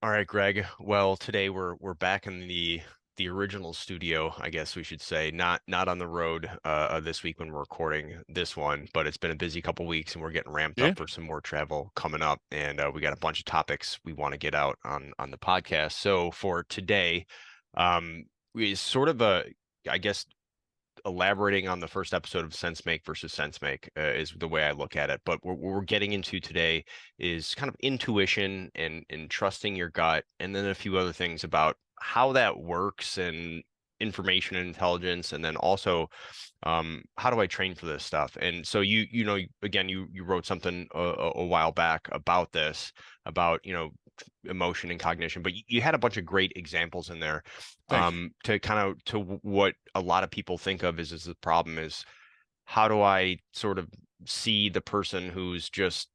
All right, Greg. Well, today we're back in the original studio, I guess we should say, not on the road this week when we're recording this one, but it's been a busy couple weeks and we're getting ramped Yeah. up for some more travel coming up, and we got a bunch of topics we want to get out on the podcast. So for today, we sort of I guess elaborating on the first episode of Sense Make versus Sense Make is the way I look at it. But what we're getting into today is kind of intuition and trusting your gut, and then a few other things about how that works and information and intelligence, and then also how do I train for this stuff? And so again you wrote something a while back about this, about emotion and cognition, but you had a bunch of great examples in there Thank you. to kind of to what a lot of people think of is the problem is how do I sort of see the person who's just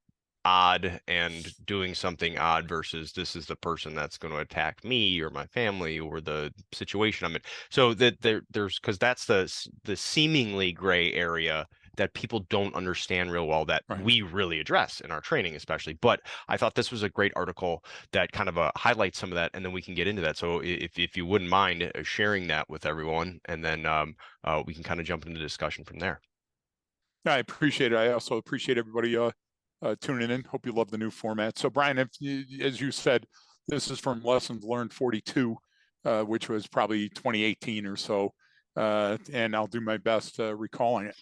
odd and doing something odd versus this is the person that's going to attack me or my family or the situation I'm in. So that there's because that's the seemingly gray area that people don't understand real well that Right. we really address in our training, especially. But I thought this was a great article that kind of highlights some of that, and then we can get into that. So if you wouldn't mind sharing that with everyone, and then we can kind of jump into the discussion from there. I appreciate it. I also appreciate everybody tuning in. Hope you love the new format. So, Brian, as you said, this is from Lessons Learned 42, which was probably 2018 or so, and I'll do my best recalling it.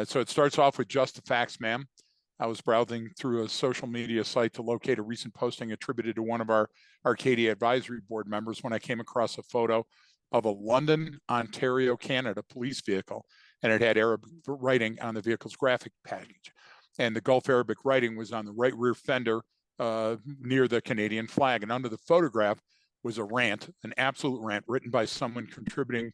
So it starts off with just the facts, ma'am. I was browsing through a social media site to locate a recent posting attributed to one of our Arcadia Advisory Board members when I came across a photo of a London, Ontario, Canada police vehicle, and it had Arabic writing on the vehicle's graphic package. And the Gulf Arabic writing was on the right rear fender near the Canadian flag. And under the photograph was a rant, an absolute rant written by someone contributing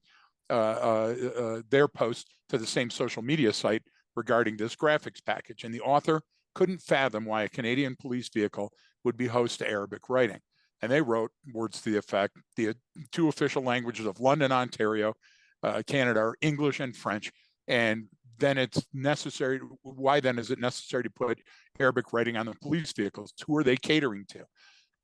their post to the same social media site regarding this graphics package. And the author couldn't fathom why a Canadian police vehicle would be host to Arabic writing. And they wrote words to the effect, the two official languages of London, Ontario, Canada are English and French. And then it's necessary, why then is it necessary to put Arabic writing on the police vehicles? Who are they catering to?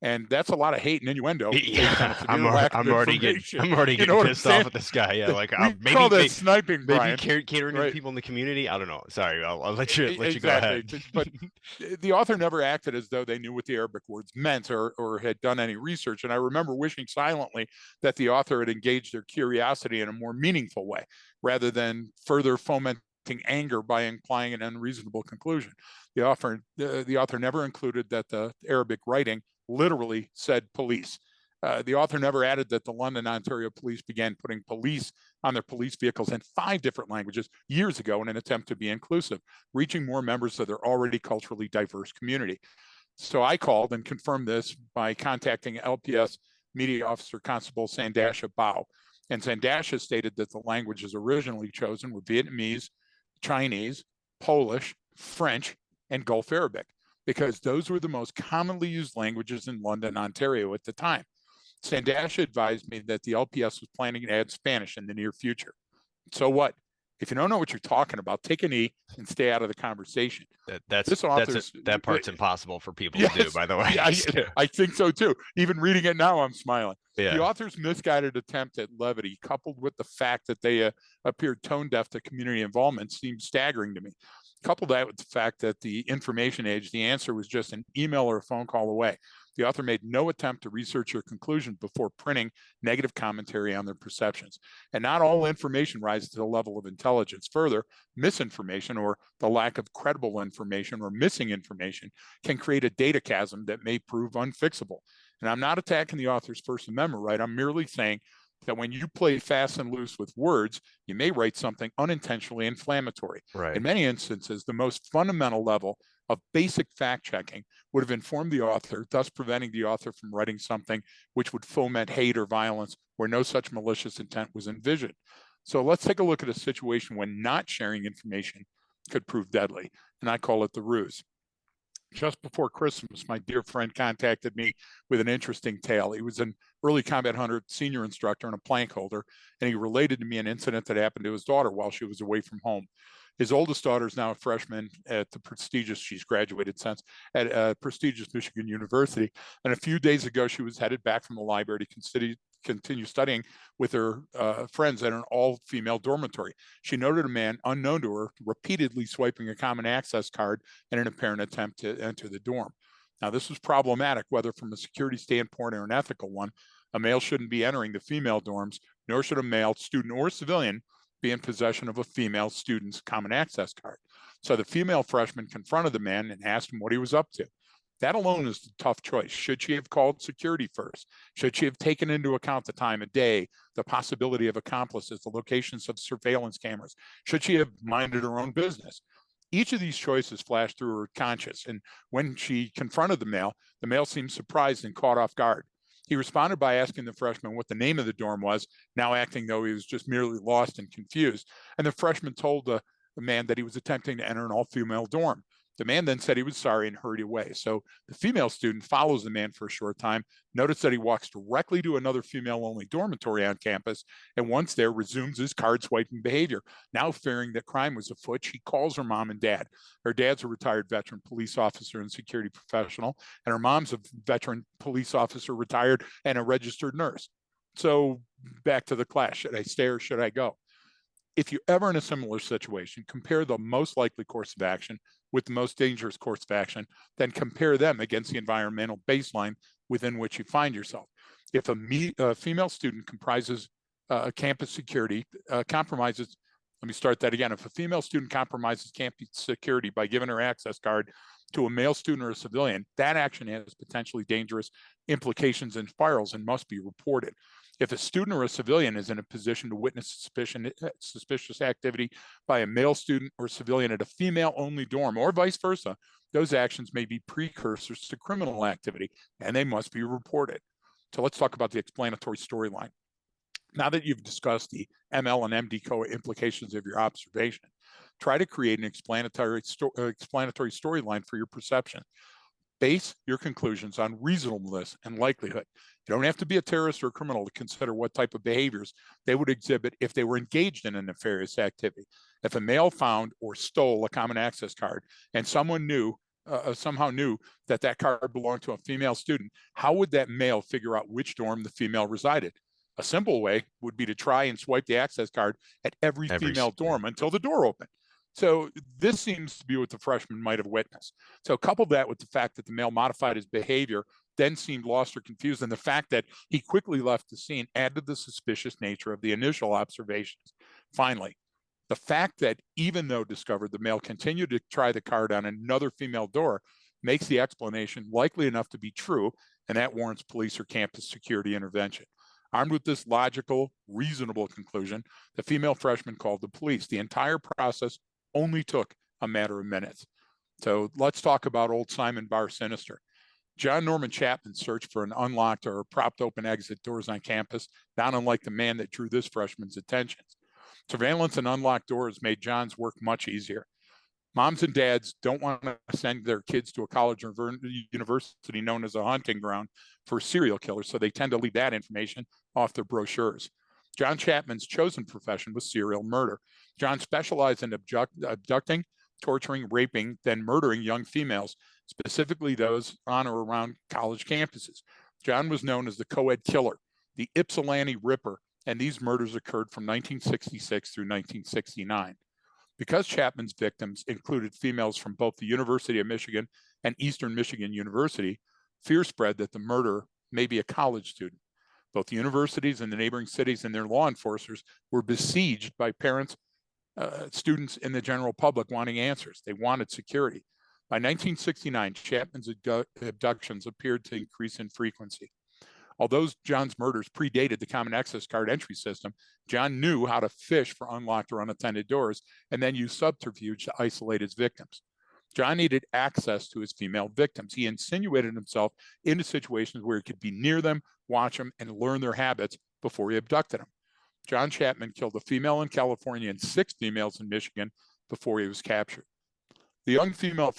And that's a lot of hate and innuendo based on a Yeah, severe lack of I'm already getting information. I'm already You know getting what I'm pissed off saying? at this guy. Yeah, like We call maybe that sniping, maybe Brian. catering to the Right. people in the community. I don't know. Sorry, I'll let you go Exactly. ahead. But the author never acted as though they knew what the Arabic words meant or had done any research. And I remember wishing silently that the author had engaged their curiosity in a more meaningful way rather than further fomenting anger by implying an unreasonable conclusion. The author never included that the Arabic writing literally said police. The author never added that the London, Ontario police began putting police on their police vehicles in 5 different languages years ago in an attempt to be inclusive, reaching more members of their already culturally diverse community. So I called and confirmed this by contacting LPS Media Officer Constable Sandasha Bao. And Sandasha stated that the languages originally chosen were Vietnamese, Chinese, Polish, French, and Gulf Arabic, because those were the most commonly used languages in London, Ontario at the time. Sandasha advised me that the LPS was planning to add Spanish in the near future. So what? If you don't know what you're talking about, take a knee and stay out of the conversation. That's This that's it. author's, That part's impossible for people to do, yes, by the way. yeah, So, I think so too. Even reading it now, I'm smiling. The yeah. author's misguided attempt at levity, coupled with the fact that they appeared tone deaf to community involvement, seems staggering to me. Couple that with the fact that the information age, the answer was just an email or a phone call away. The author made no attempt to research your conclusion before printing negative commentary on their perceptions. And not all information rises to the level of intelligence. Further, misinformation or the lack of credible information or missing information can create a data chasm that may prove unfixable. And I'm not attacking the author's First Amendment right. I'm merely saying that when you play fast and loose with words, you may write something unintentionally inflammatory. In Right. many instances, the most fundamental level of basic fact checking would have informed the author, thus preventing the author from writing something which would foment hate or violence where no such malicious intent was envisioned. So let's take a look at a situation when not sharing information could prove deadly, and I call it the ruse. Just before Christmas, my dear friend contacted me with an interesting tale. He was an early combat hunter, senior instructor, and a plank holder, and he related to me an incident that happened to his daughter while she was away from home. His oldest daughter is now a freshman at the prestigious, she's graduated since, at prestigious Michigan University. And a few days ago, she was headed back from the library to continue studying with her friends at an all-female dormitory. She noted a man unknown to her repeatedly swiping a common access card in an apparent attempt to enter the dorm. Now, this was problematic, whether from a security standpoint or an ethical one. A male shouldn't be entering the female dorms, nor should a male, student or civilian, be in possession of a female student's common access card. So the female freshman confronted the man and asked him what he was up to. That alone is a tough choice. Should she have called security first? Should she have taken into account the time of day, the possibility of accomplices, the locations of surveillance cameras? Should she have minded her own business? Each of these choices flashed through her conscience, and when she confronted the male seemed surprised and caught off guard. He responded by asking the freshman what the name of the dorm was, now acting though he was just merely lost and confused. And the freshman told the man that he was attempting to enter an all-female dorm. The man then said he was sorry and hurried away. So the female student follows the man for a short time, notices that he walks directly to another female-only dormitory on campus, and once there, resumes his card-swiping behavior. Now fearing that crime was afoot, she calls her mom and dad. Her dad's a retired veteran police officer and security professional, and her mom's a veteran police officer, retired, and a registered nurse. So back to the class. Should I stay or should I go? If you're ever in a similar situation, compare the most likely course of action with the most dangerous course of action, then compare them against the environmental baseline within which you find yourself. If a female student comprises campus security, compromises, let me start that again. If a female student compromises campus security by giving her access card to a male student or a civilian, that action has potentially dangerous implications and spirals and must be reported. If a student or a civilian is in a position to witness suspicious activity by a male student or civilian at a female-only dorm, or vice versa, those actions may be precursors to criminal activity, and they must be reported. So let's talk about the explanatory storyline. Now that you've discussed the ML and MD implications of your observation, try to create an explanatory storyline for your perception. Base your conclusions on reasonableness and likelihood. You don't have to be a terrorist or a criminal to consider what type of behaviors they would exhibit if they were engaged in a nefarious activity. If a male found or stole a common access card and someone somehow knew that that card belonged to a female student, how would that male figure out which dorm the female resided? A simple way would be to try and swipe the access card at every female dorm until the door opened. So this seems to be what the freshman might have witnessed. So couple that with the fact that the male modified his behavior, then seemed lost or confused, and the fact that he quickly left the scene added to the suspicious nature of the initial observations. Finally, the fact that even though discovered, the male continued to try the card on another female door makes the explanation likely enough to be true, and that warrants police or campus security intervention. Armed with this logical, reasonable conclusion, the female freshman called the police. The entire process only took a matter of minutes. So let's talk about old Simon Bar Sinister. John Norman Chapman searched for an unlocked or propped open exit doors on campus, not unlike the man that drew this freshman's attentions. Surveillance and unlocked doors made John's work much easier. Moms and dads don't want to send their kids to a college or university known as a hunting ground for serial killers, so they tend to leave that information off their brochures. John Chapman's chosen profession was serial murder. John specialized in abducting, torturing, raping, then murdering young females, specifically those on or around college campuses. John was known as the co-ed killer, the Ypsilanti Ripper, and these murders occurred from 1966 through 1969. Because Chapman's victims included females from both the University of Michigan and Eastern Michigan University, fear spread that the murderer may be a college student. Both the universities and the neighboring cities and their law enforcers were besieged by parents, students, and the general public wanting answers. They wanted security. By 1969, Chapman's abductions appeared to increase in frequency. Although John's murders predated the common access card entry system, John knew how to fish for unlocked or unattended doors and then use subterfuge to isolate his victims. John needed access to his female victims. He insinuated himself into situations where he could be near them, watch them, and learn their habits before he abducted them. John Chapman killed a female in California and 6 females in Michigan before he was captured. The young female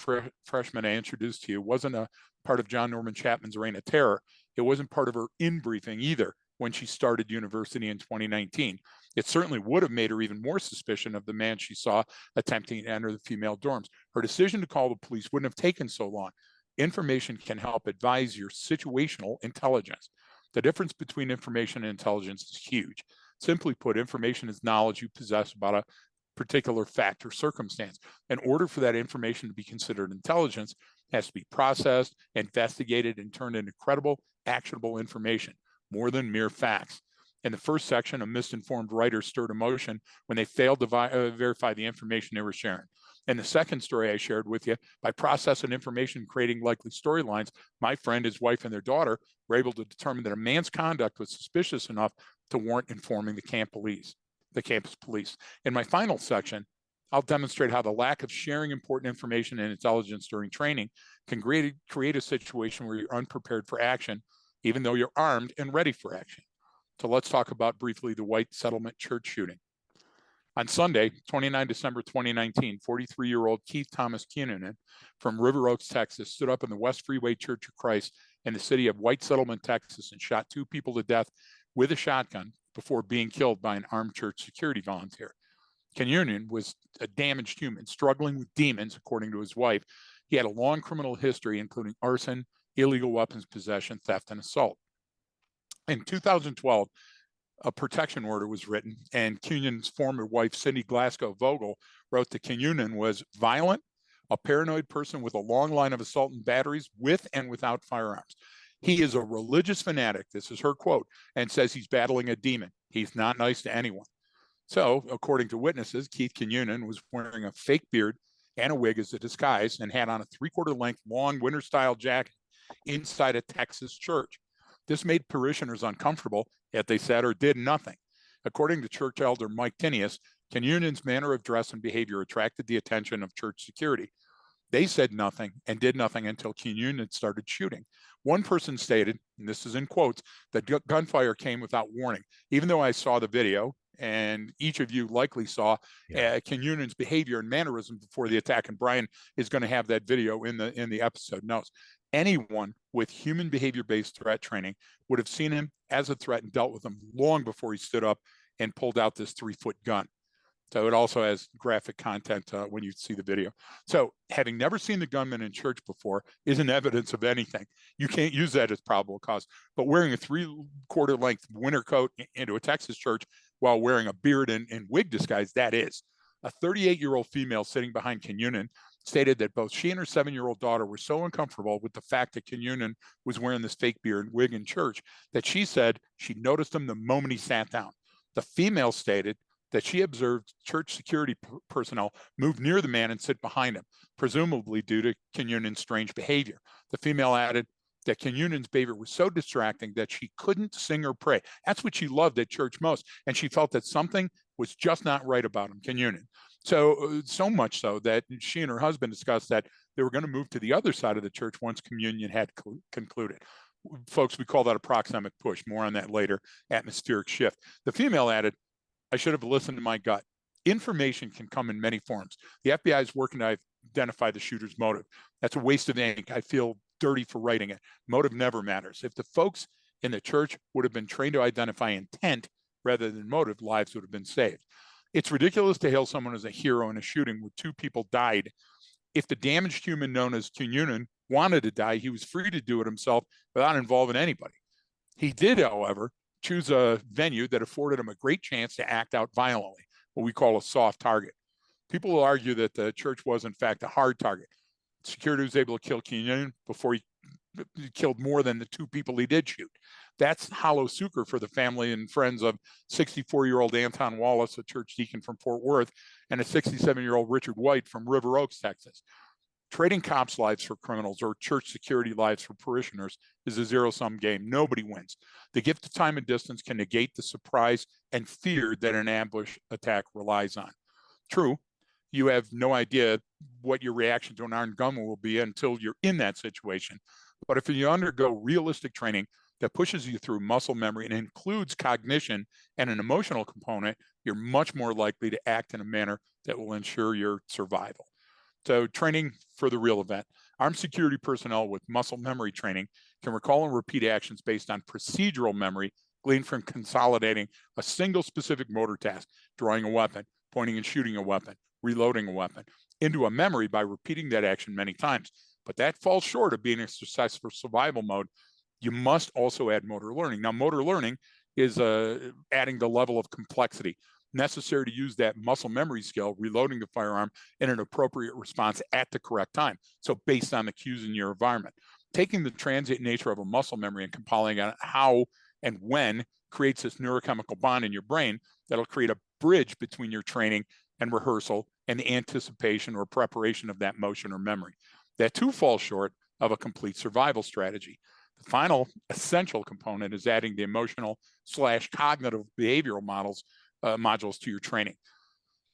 freshman I introduced to you wasn't a part of John Norman Chapman's reign of terror. It wasn't part of her in-briefing either. when she started university in 2019. It certainly would have made her even more suspicious of the man she saw attempting to enter the female dorms. Her decision to call the police wouldn't have taken so long. Information can help advise your situational intelligence. The difference between information and intelligence is huge. Simply put, information is knowledge you possess about a particular fact or circumstance. In order for that information to be considered intelligence, it has to be processed, investigated, and turned into credible, actionable information, more than mere facts. In the first section, a misinformed writer stirred emotion when they failed to verify the information they were sharing. In the second story I shared with you, by processing information, creating likely storylines, my friend, his wife, and their daughter were able to determine that a man's conduct was suspicious enough to warrant informing the campus police. In my final section, I'll demonstrate how the lack of sharing important information and intelligence during training can create a situation where you're unprepared for action, even though you're armed and ready for action. So let's talk about briefly the White Settlement Church shooting. On Sunday, 29 December 2019, 43-year-old Keith Thomas Kinnunen from River Oaks, Texas, stood up in the West Freeway Church of Christ in the city of White Settlement, Texas, and shot 2 people to death with a shotgun before being killed by an armed church security volunteer. Kinnunen was a damaged human, struggling with demons, according to his wife. He had a long criminal history, including arson, illegal weapons possession, theft, and assault. In 2012, a protection order was written, and Kinnunen's former wife, Cindy Glasgow Vogel, wrote that Kinnunen was violent, a paranoid person with a long line of assault and batteries with and without firearms. He is a religious fanatic, this is her quote, and says he's battling a demon. He's not nice to anyone. So, according to witnesses, Keith Kinnunen was wearing a fake beard and a wig as a disguise and had on a 3/4 length long winter-style jacket inside a Texas church. This made parishioners uncomfortable, yet they said or did nothing. According to church elder Mike Tinius, Kinnunen's manner of dress and behavior attracted the attention of church security. They said nothing and did nothing until Kinnunen started shooting. One person stated, and this is in quotes, that gunfire came without warning. Even though I saw the video, and each of you likely saw Kinnunen's behavior and mannerism before the attack, and Brian is going to have that video in the episode notes. Anyone with human behavior-based threat training would have seen him as a threat and dealt with him long before he stood up and pulled out this 3-foot gun. So it also has graphic content when you see the video. So having never seen the gunman in church before isn't evidence of anything. You can't use that as probable cause. But wearing a 3/4 length winter coat into a Texas church while wearing a beard and wig disguise, that is. A 38-year-old female sitting behind Kinnunen stated that both she and her 7-year-old daughter were so uncomfortable with the fact that Kinnunen was wearing this fake beard and wig in church that she said she noticed him the moment he sat down. The female stated that she observed church security personnel move near the man and sit behind him, presumably due to Kinnunen's strange behavior. The female added that Kinnunen's behavior was so distracting that she couldn't sing or pray. That's what she loved at church most, and she felt that something was just not right about him, Kinnunen. So much so that she and her husband discussed that they were going to move to the other side of the church once communion had concluded. Folks, we call that a proxemic push. More on that later. Atmospheric shift. The female added, I should have listened to my gut. Information can come in many forms. The FBI is working to identify the shooter's motive. That's a waste of ink. I feel dirty for writing it. Motive never matters. If the folks in the church would have been trained to identify intent rather than motive, lives would have been saved. It's ridiculous to hail someone as a hero in a shooting where 2 people died. If the damaged human known as Kinnunen wanted to die, he was free to do it himself without involving anybody. He did, however, choose a venue that afforded him a great chance to act out violently, what we call a soft target. People will argue that the church was, in fact, a hard target. Security was able to kill Kinnunen before he killed more than the 2 people he did shoot. That's hollow sucre for the family and friends of 64-year-old Anton Wallace, a church deacon from Fort Worth, and a 67-year-old Richard White from River Oaks, Texas. Trading cops' lives for criminals or church security lives for parishioners is a zero-sum game. Nobody wins. The gift of time and distance can negate the surprise and fear that an ambush attack relies on. True, you have no idea what your reaction to an armed gunman will be until you're in that situation. But if you undergo realistic training that pushes you through muscle memory and includes cognition and an emotional component, you're much more likely to act in a manner that will ensure your survival. So training for the real event. Armed security personnel with muscle memory training can recall and repeat actions based on procedural memory gleaned from consolidating a single specific motor task, drawing a weapon, pointing and shooting a weapon, reloading a weapon, into a memory by repeating that action many times. But that falls short of being a successful survival mode. You must also add motor learning. Now, motor learning is adding the level of complexity necessary to use that muscle memory skill, reloading the firearm in an appropriate response at the correct time. So based on the cues in your environment, taking the transient nature of a muscle memory and compiling on how and when creates this neurochemical bond in your brain that'll create a bridge between your training and rehearsal and the anticipation or preparation of that motion or memory. That too falls short of a complete survival strategy. The final essential component is adding the emotional / cognitive behavioral modules to your training.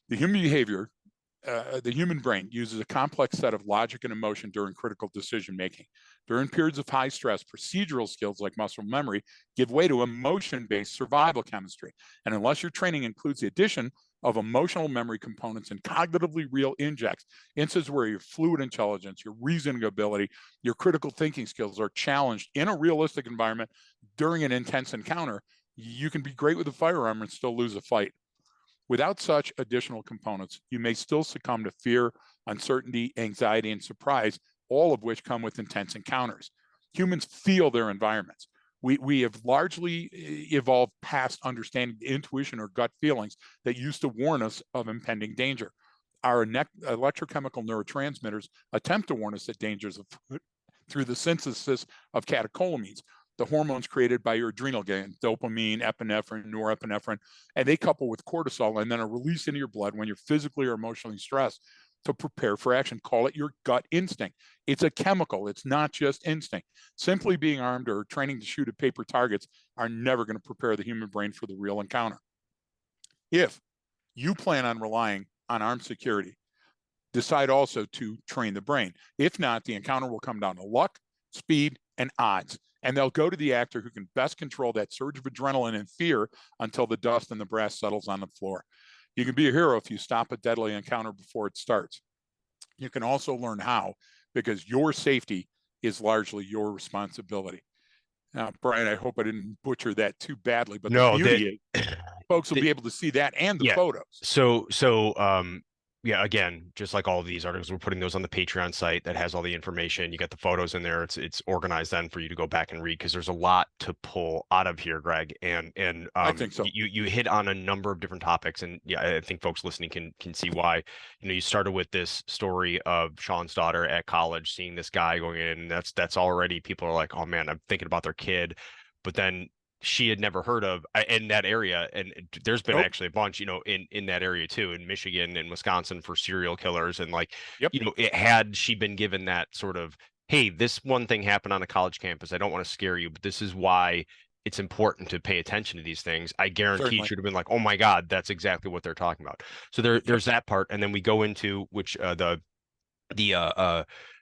The human brain uses a complex set of logic and emotion during critical decision making. During periods of high stress, procedural skills like muscle memory give way to emotion-based survival chemistry. And unless your training includes the addition of emotional memory components and cognitively real instances where your fluid intelligence, your reasoning ability, your critical thinking skills are challenged in a realistic environment during an intense encounter, you can be great with a firearm and still lose a fight. Without such additional components, you may still succumb to fear, uncertainty, anxiety, and surprise, all of which come with intense encounters. Humans feel their environments. We have largely evolved past understanding intuition or gut feelings that used to warn us of impending danger. Our electrochemical neurotransmitters attempt to warn us that dangers through the synthesis of catecholamines, the hormones created by your adrenal gland, dopamine, epinephrine, norepinephrine, and they couple with cortisol and then are released into your blood when you're physically or emotionally stressed to prepare for action. Call it your gut instinct. It's a chemical. It's not just instinct. Simply being armed or training to shoot at paper targets are never going to prepare the human brain for the real encounter. If you plan on relying on armed security, decide also to train the brain. If not, the encounter will come down to luck, speed, and odds. And they'll go to the actor who can best control that surge of adrenaline and fear until the dust and the brass settles on the floor. You can be a hero if you stop a deadly encounter before it starts. You can also learn how, because your safety is largely your responsibility. Now, Brian, I hope I didn't butcher that too badly, but the No, that beauty is folks will be able to see that and the yeah. photos. Yeah, again, just like all of these articles, we're putting those on the Patreon site that has all the information. You got the photos in there. It's organized then for you to go back and read because there's a lot to pull out of here, Greg. And I think so. you hit on a number of different topics, and yeah, I think folks listening can see why. You started with this story of Sean's daughter at college, seeing this guy going in, and that's already people are like, oh man, I'm thinking about their kid, but then she had never heard of in that area. And there's been Nope. actually a bunch, in that area too, in Michigan and Wisconsin for serial killers. And like, Yep. it had she been given that sort of, hey, this one thing happened on a college campus. I don't want to scare you, but this is why it's important to pay attention to these things. I guarantee Certainly. she'd have been like, oh my God, that's exactly what they're talking about. So there's that part. And then we go into which the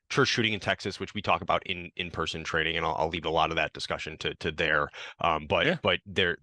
church shooting in Texas, which we talk about in person training, and I'll leave a lot of that discussion to there. Yeah. But there,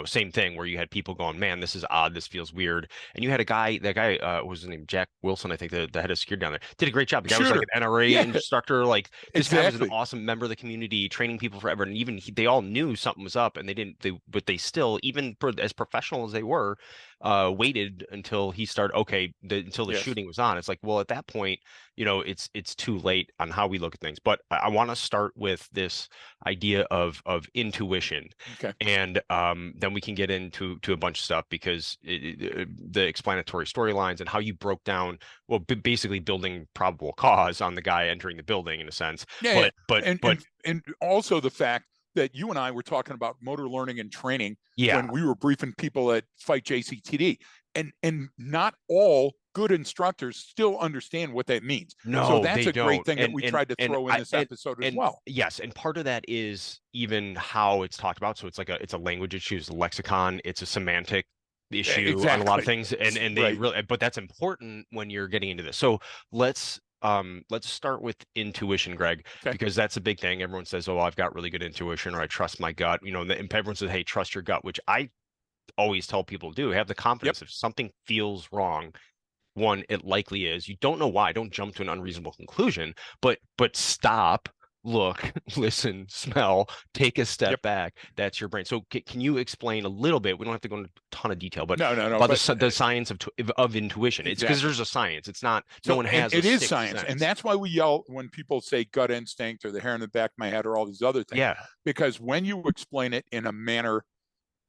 same thing where you had people going, man, this is odd, this feels weird, and you had that guy, what was his name, Jack Wilson, I think, the head of security down there, did a great job. The guy was like Shooter. an NRA Yeah. instructor, like this guy was an Exactly. awesome member of the community, training people forever, and even they all knew something was up, and but they still, even as professional as they were, waited until he started. Okay, until the Yes. shooting was on. It's like, well, at that point, it's too late on how we look at things. But I want to start with this idea of intuition, Okay. and then we can get into a bunch of stuff because the explanatory storylines and how you broke down, well, basically building probable cause on the guy entering the building in a sense. Yeah. Yeah. And also the fact that you and I were talking about motor learning and training Yeah, when we were briefing people at Fight JCTD, and not all good instructors still understand what that means. So no, that's they a great don't. thing that we tried to throw in this episode as And well. yes, and part of that is even how it's talked about. So it's a language issue, it's a lexicon, it's a semantic issue on a lot of Exactly. things, and they Right. really, but that's important when you're getting into this. So let's start with intuition, Greg, Okay. because that's a big thing. Everyone says, oh, I've got really good intuition, or I trust my gut, and everyone says, hey, trust your gut, which I always tell people to do. Have the Yep. confidence if something feels wrong, one, it likely is. You don't know why. Don't jump to an unreasonable conclusion, but stop, look, listen, smell, take a step Yep. back. That's your brain. So can you explain a little bit? We don't have to go into a ton of detail, but No, about but the science of intuition. It's because exactly. there's a science. It's not, no So, one and has a it is sixth science. And sense. that's why we yell when people say gut instinct or the hair in the back of my head or all these other things. Yeah. Because when you explain it in a manner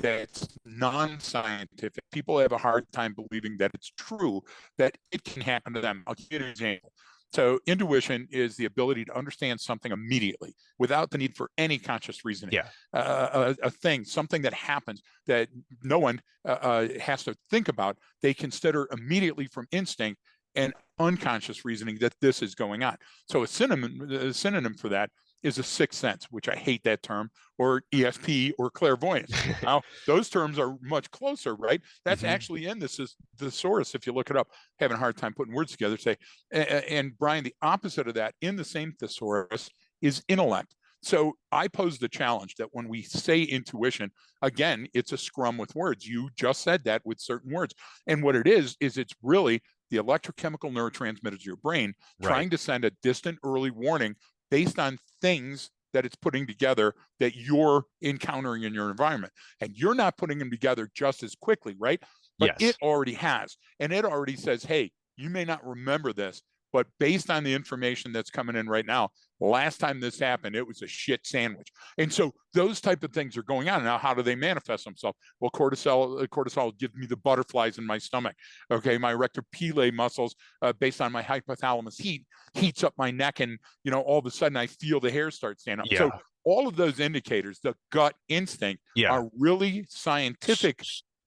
that's non-scientific, people have a hard time believing that it's true, that it can happen to them. I'll give you an example. So intuition is the ability to understand something immediately without the need for any conscious reasoning. Yeah. A thing, something that happens that no one has to think about, they consider immediately from instinct and unconscious reasoning that this is going on. So a synonym for that is a sixth sense, which I hate that term, or ESP or clairvoyance. Now, those terms are much closer, right? That's Hmm. actually in this is the source. If you look it up, having a hard time putting words together, say, and Brian, the opposite of that in the same thesaurus is intellect. So I pose the challenge that when we say intuition, again, it's a scrum with words. You just said that with certain words. And what it is it's really the electrochemical neurotransmitters of your brain Right. trying to send a distant early warning based on things that it's putting together that you're encountering in your environment. And you're not putting them together just as quickly, right? But it Yes. already has. And it already says, hey, you may not remember this, but based on the information that's coming in right now, last time this happened, it was a shit sandwich. And so those type of things are going on. Now, how do they manifest themselves? Well, cortisol gives me the butterflies in my stomach. Okay, my erector pili muscles, based on my hypothalamus heats up my neck, and all of a sudden I feel the hair start standing up. So Yeah. all of those indicators, the gut instinct, Yeah. are really scientific,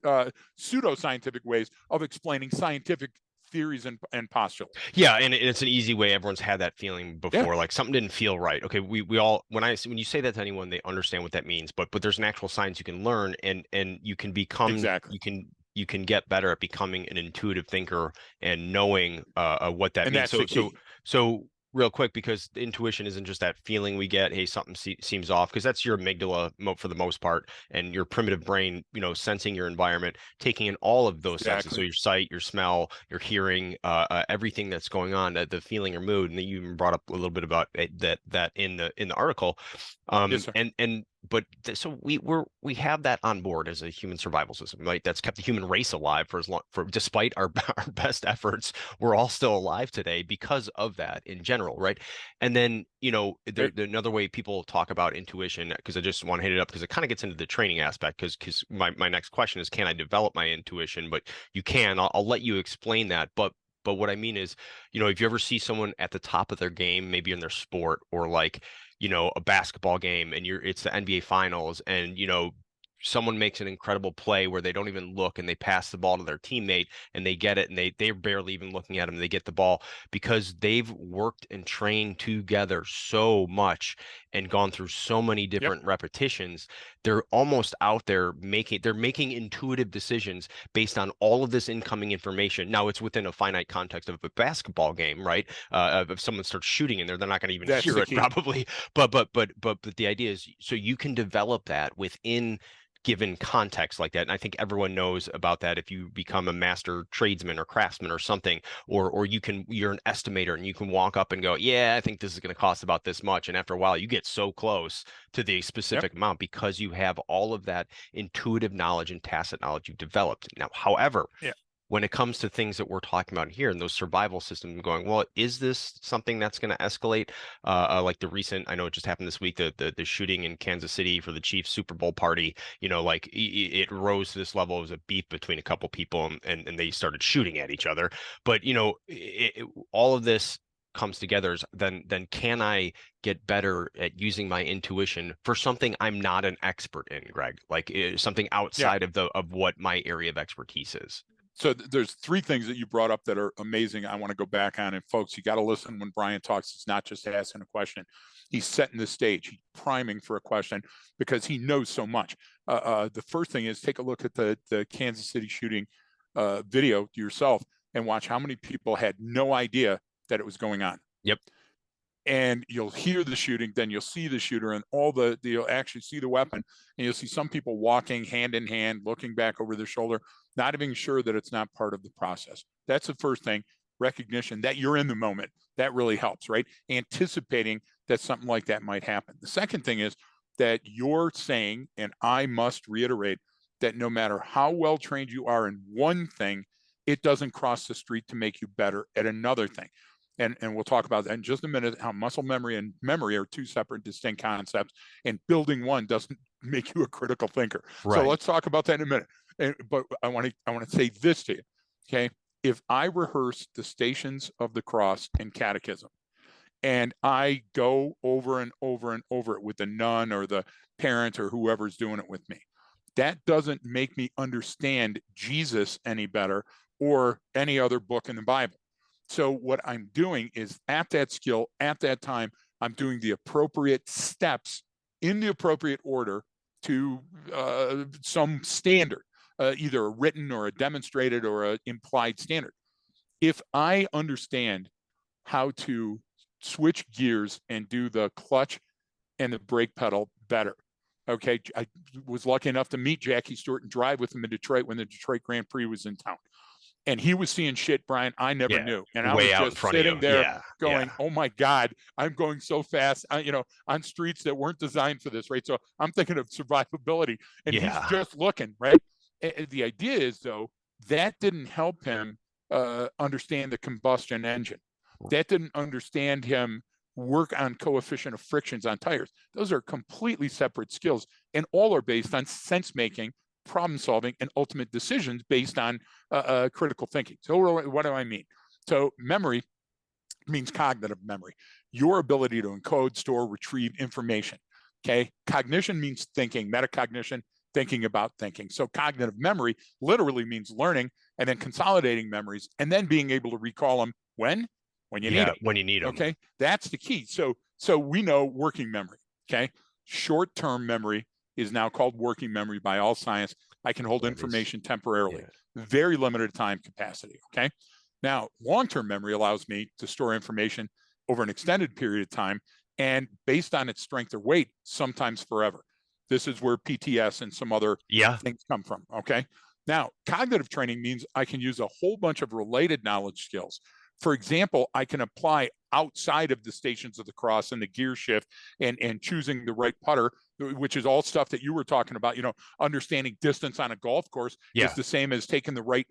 pseudoscientific ways of explaining scientific theories and postulates. Yeah, and it's an easy way. Everyone's had that feeling Yeah, before, like something didn't feel right. Okay, we all when you say that to anyone, they understand what that means. But there's an actual science you can learn, and you can become exactly. you can get better at becoming an intuitive thinker and knowing what that And means. that's the key. So real quick, because intuition isn't just that feeling we get, hey, something seems off, because that's your amygdala for the most part, and your primitive brain, sensing your environment, taking in all of those senses. So Exactly. your sight, your smell, your hearing, everything that's going on, the feeling or mood. And then you even brought up a little bit about that in the article. Yes, sir. But so we have that on board as a human survival system, right? That's kept the human race alive for as long, for despite our our best efforts, we're all still alive today because of that in general, right? And then, another way people talk about intuition, because I just want to hit it up because it kind of gets into the training aspect, because my next question is, can I develop my intuition? But you can. I'll let you explain that. But what I mean is, if you ever see someone at the top of their game, maybe in their sport, or like, a basketball game, and it's the NBA finals, and someone makes an incredible play where they don't even look, and they pass the ball to their teammate, and they get it, and they're barely even looking at them, they get the ball because they've worked and trained together so much and gone through so many Yep. different repetitions. They're almost out there making intuitive decisions based on all of this incoming information. Now it's within a finite context of a basketball game, right? If someone starts shooting in there, they're not going to even That's hear the it key. probably. But the idea is, so you can develop that within given context like that. And I think everyone knows about that. If you become a master tradesman or craftsman or something, or you're an estimator, and you can walk up and go, yeah, I think this is going to cost about this much. And after a while, you get so close to the Yep. specific amount because you have all of that intuitive knowledge and tacit knowledge you've developed. Now, however, Yeah. when it comes to things that we're talking about here and those survival systems, going, well, is this something that's going to escalate? Like the recent, I know it just happened this week, the shooting in Kansas City for the Chiefs Super Bowl party, like it rose to this level. It was a beef between a couple people, and they started shooting at each other. But, all of this comes together, then can I get better at using my intuition for something I'm not an expert in, Greg? Like something Yeah. outside of what my area of expertise is. So there's three things that you brought up that are amazing. I want to go back on, and folks, you got to listen when Brian talks. It's not just asking a question; he's setting the stage, he's priming for a question because he knows so much. The first thing is take a look at the Kansas City shooting video yourself and watch how many people had no idea that it was going on. Yep. And you'll hear the shooting, then you'll see the shooter, and you'll actually see the weapon, and you'll see some people walking hand in hand, looking back over their shoulder, not even sure that it's not part of the process. That's the first thing. Recognition that you're in the moment. That really helps, right? Anticipating that something like that might happen. The second thing is that you're saying, and I must reiterate, that no matter how well trained you are in one thing, it doesn't cross the street to make you better at another thing. And we'll talk about that in just a minute, how muscle memory and memory are two separate, distinct concepts, and building one doesn't make you a critical thinker. So Right. let's talk about that in a minute. But I want to say this to you, okay? If I rehearse the Stations of the Cross in catechism, and I go over and over and over it with the nun or the parent or whoever's doing it with me, that doesn't make me understand Jesus any better or any other book in the Bible. So what I'm doing is, at that skill, at that time, I'm doing the appropriate steps in the appropriate order to some standard, either a written or a demonstrated or an implied standard. If I understand how to switch gears and do the clutch and the brake pedal better. Okay, I was lucky enough to meet Jackie Stewart and drive with him in Detroit when the Detroit Grand Prix was in town. And he was seeing shit, Brian, I never Yeah. knew. And I was Way out in just front of you. sitting there Yeah. going, Yeah. oh my God, I'm going so fast, on streets that weren't designed for this, right? So I'm thinking of survivability. And he's Yeah. just looking, right? And the idea is, though, that didn't help him understand the combustion engine. That didn't understand him work on coefficient of frictions on tires. Those are completely separate skills, and all are based on sense making, problem solving, and ultimate decisions based on critical thinking. So what do I mean? So memory means cognitive memory, your ability to encode, store, retrieve information. Okay. Cognition means thinking, metacognition, thinking about thinking. So cognitive memory literally means learning and then consolidating memories and then being able to recall them when you need them. When you need them. Okay. That's the key. So we know working memory. Okay. Short-term memory is now called working memory by all science. I can hold information temporarily, very limited time capacity. Okay. Now, long-term memory allows me to store information over an extended period of time and based on its strength or weight, sometimes forever. This is where PTS and some other things come from. Okay. Now, cognitive training means I can use a whole bunch of related knowledge skills. For example, I can apply outside of the Stations of the Cross and the gear shift and choosing the right putter, which is all stuff that you were talking about. Understanding distance on a golf course is the same as taking the right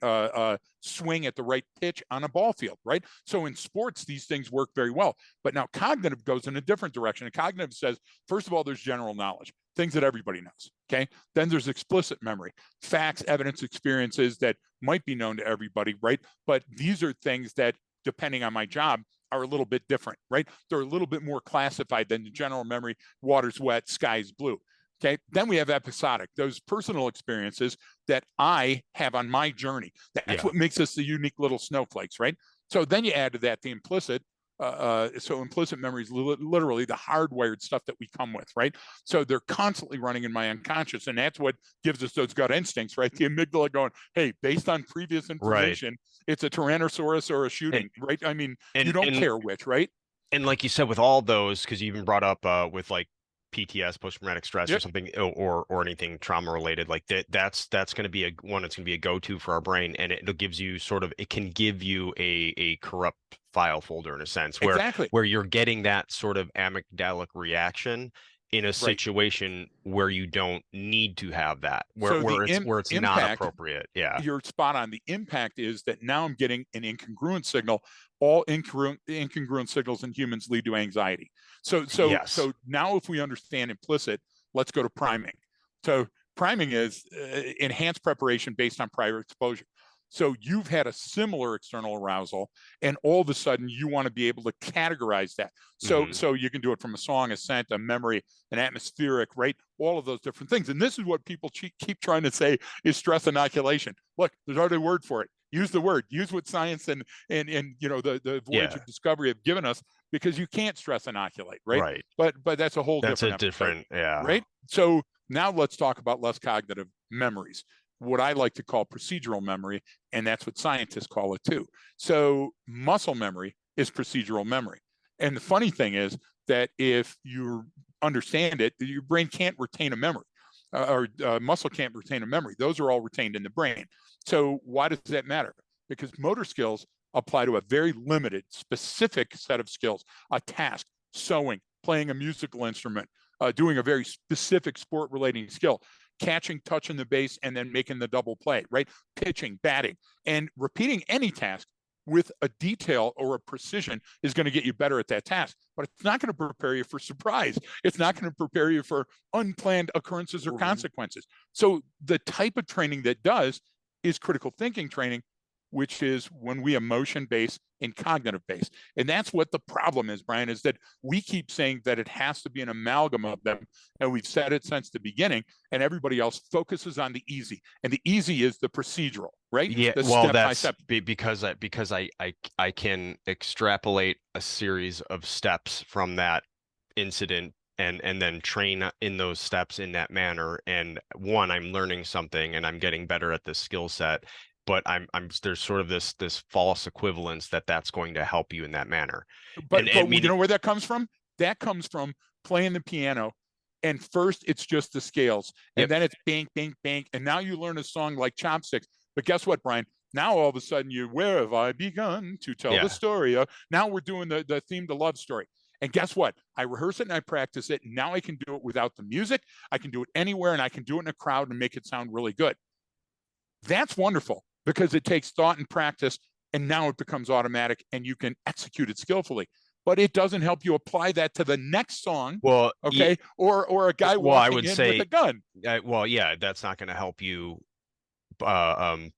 swing at the right pitch on a ball field, right? So in sports, these things work very well. But now cognitive goes in a different direction. And cognitive says, first of all, there's general knowledge, things that everybody knows, okay? Then there's explicit memory, facts, evidence, experiences that might be known to everybody, right? But these are things that, depending on my job, are a little bit different, right? They're a little bit more classified than the general memory, water's wet, sky's blue. Okay. Then we have episodic, those personal experiences that I have on my journey. That's what makes us the unique little snowflakes, right? So then you add to that the implicit. So implicit memory is literally the hardwired stuff that we come with, right? So they're constantly running in my unconscious, and that's what gives us those gut instincts, right? The amygdala going, hey, based on previous information, it's a Tyrannosaurus or a shooting, right? I mean, you don't care which, right? And like you said, with all those, because you even brought up with like PTS, post-traumatic stress, or something, or anything trauma related, like that's going to be it's going to be a go-to for our brain, and it gives you it can give you a corrupt file folder in a sense, where you're getting that sort of amygdalic reaction in a situation where you don't need to have that, where it's not appropriate. Yeah, you're spot on. The impact is that now I'm getting an incongruent signal. All incongruent signals in humans lead to anxiety. So now if we understand implicit, let's go to priming. So priming is enhanced preparation based on prior exposure. So you've had a similar external arousal, and all of a sudden you want to be able to categorize that. So you can do it from a song, a scent, a memory, an atmospheric, right? All of those different things. And this is what people keep trying to say is stress inoculation. Look, there's already a word for it. Use the word. Use what science and the voyage of discovery have given us, because you can't stress inoculate, right? Right. But that's a whole different episode, right? So now let's talk about less cognitive memories, what I like to call procedural memory, and that's what scientists call it too. So muscle memory is procedural memory. And the funny thing is that if you understand it, your brain can't retain a memory, or muscle can't retain a memory. Those are all retained in the brain. So why does that matter? Because motor skills apply to a very limited, specific set of skills, a task, sewing, playing a musical instrument, doing a very specific sport relating skill, catching, touching the base, and then making the double play, right? Pitching, batting, and repeating any task with a detail or a precision is going to get you better at that task, but it's not going to prepare you for surprise. It's not going to prepare you for unplanned occurrences or consequences. So the type of training that does is critical thinking training, which is when we emotion-based and cognitive-based. And that's what the problem is, Brian, is that we keep saying that it has to be an amalgam of them. And we've said it since the beginning, and everybody else focuses on the easy. And the easy is the procedural, right? Yeah, The well, step by that's step. because I can extrapolate a series of steps from that incident and then train in those steps in that manner. And one, I'm learning something and I'm getting better at the skill set. But there's sort of this false equivalence that that's going to help you in that manner. And But I you mean, know where that comes from? That comes from playing the piano. And first it's just the scales. And yep, then it's bang, bang, bang. And now you learn a song like Chopsticks. But guess what, Brian? Now all of a sudden where have I begun to tell the yeah. story of? Now we're doing the theme to love story. And guess what? I rehearse it and I practice it. And now I can do it without the music. I can do it anywhere, and I can do it in a crowd and make it sound really good. That's wonderful because it takes thought and practice, and now it becomes automatic and you can execute it skillfully. But it doesn't help you apply that to the next song, Well, okay? Or a guy well, I walking would in with a say, gun. well, yeah, that's not going to help you uh, um,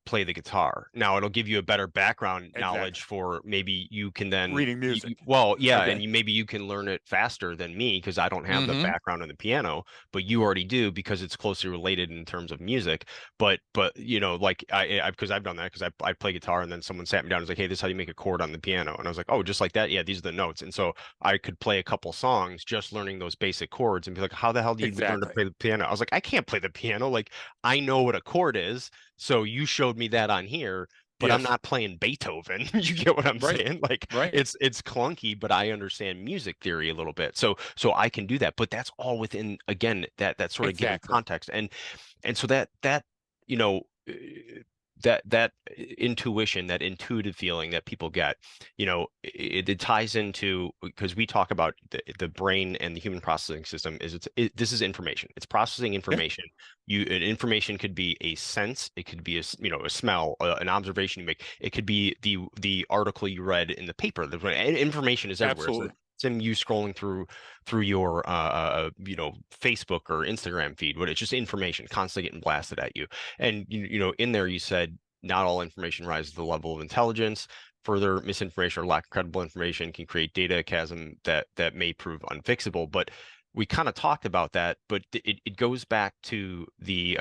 play the guitar. Now it'll give you a better background knowledge Exactly. for maybe you can then Reading music. well, yeah, Okay. and maybe you can learn it faster than me because I don't have the Mm-hmm. background in the piano, but you already do because it's closely related in terms of music. But you know, like because I've done that because I play guitar and then someone sat me down and was like, hey, this is how you make a chord on the piano, and I was like, oh, just like that, yeah, these are the notes, and so I could play a couple songs just learning those basic chords and be like, how the hell do you learn to Exactly. play the piano? I was like, I can't play the piano, like I know what a chord is. So you showed me that on here, but I'm Yes. not playing Beethoven. You get what I'm Right. saying? Like Right. it's clunky, but I understand music theory a little bit. So I can do that, but that's all within again that sort of given Exactly. context. And so that you know that intuition, that intuitive feeling that people get, you know, it ties into because we talk about the brain and the human processing system is this is information. It's processing Yeah. information. An information could be a sense, it could be a you know a smell, an observation you make. It could be the article you read in the paper. The information is everywhere. So Absolutely. it's in you scrolling through your you know Facebook or Instagram feed, but it's just information constantly getting blasted at you. And you know, in there you said not all information rises to the level of intelligence. Further misinformation or lack of credible information can create data chasm that may prove unfixable. But we kind of talked about that, but it goes back to the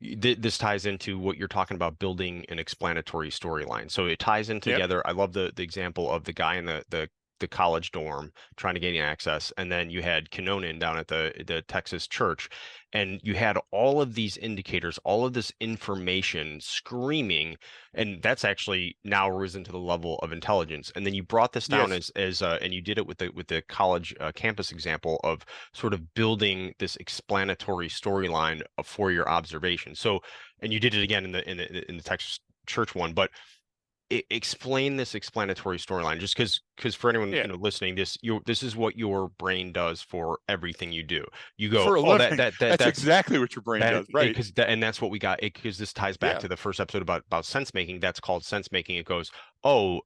this ties into what you're talking about building an explanatory storyline. So it ties in Yep. together. I love the example of the guy in the college dorm trying to gain access, and then you had Kanonan down at the Texas church, and you had all of these indicators, all of this information screaming, and that's actually now risen to the level of intelligence. And then you brought this down Yes. as and you did it with the college campus example of sort of building this explanatory storyline for your observation. So, and you did it again in the Texas church one, but explain this explanatory storyline just because for anyone Yeah. you know listening this is what your brain does for everything you do. You go, For a oh living. That's exactly what your brain that does. Right. because that and that's what we got it because this ties back Yeah. to the first episode about sense making. That's called sense making. It goes, oh,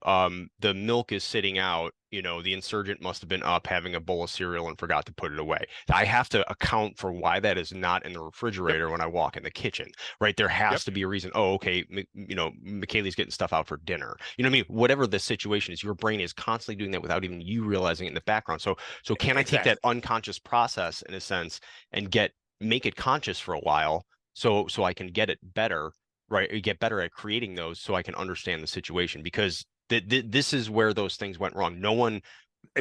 the milk is sitting out, you know, the insurgent must have been up having a bowl of cereal and forgot to put it away. I have to account for why that is not in the Yep. refrigerator when I walk in the kitchen, right? There has Yep. to be a reason. Oh, okay, you know, McKaylee's getting stuff out for dinner. You know what I mean? Whatever the situation is, your brain is constantly doing that without even you realizing it in the background. So can I take that Exactly. unconscious process in a sense and make it conscious for a while so I can get it better, right? Get better at creating those so I can understand the situation because this is where those things went wrong. No one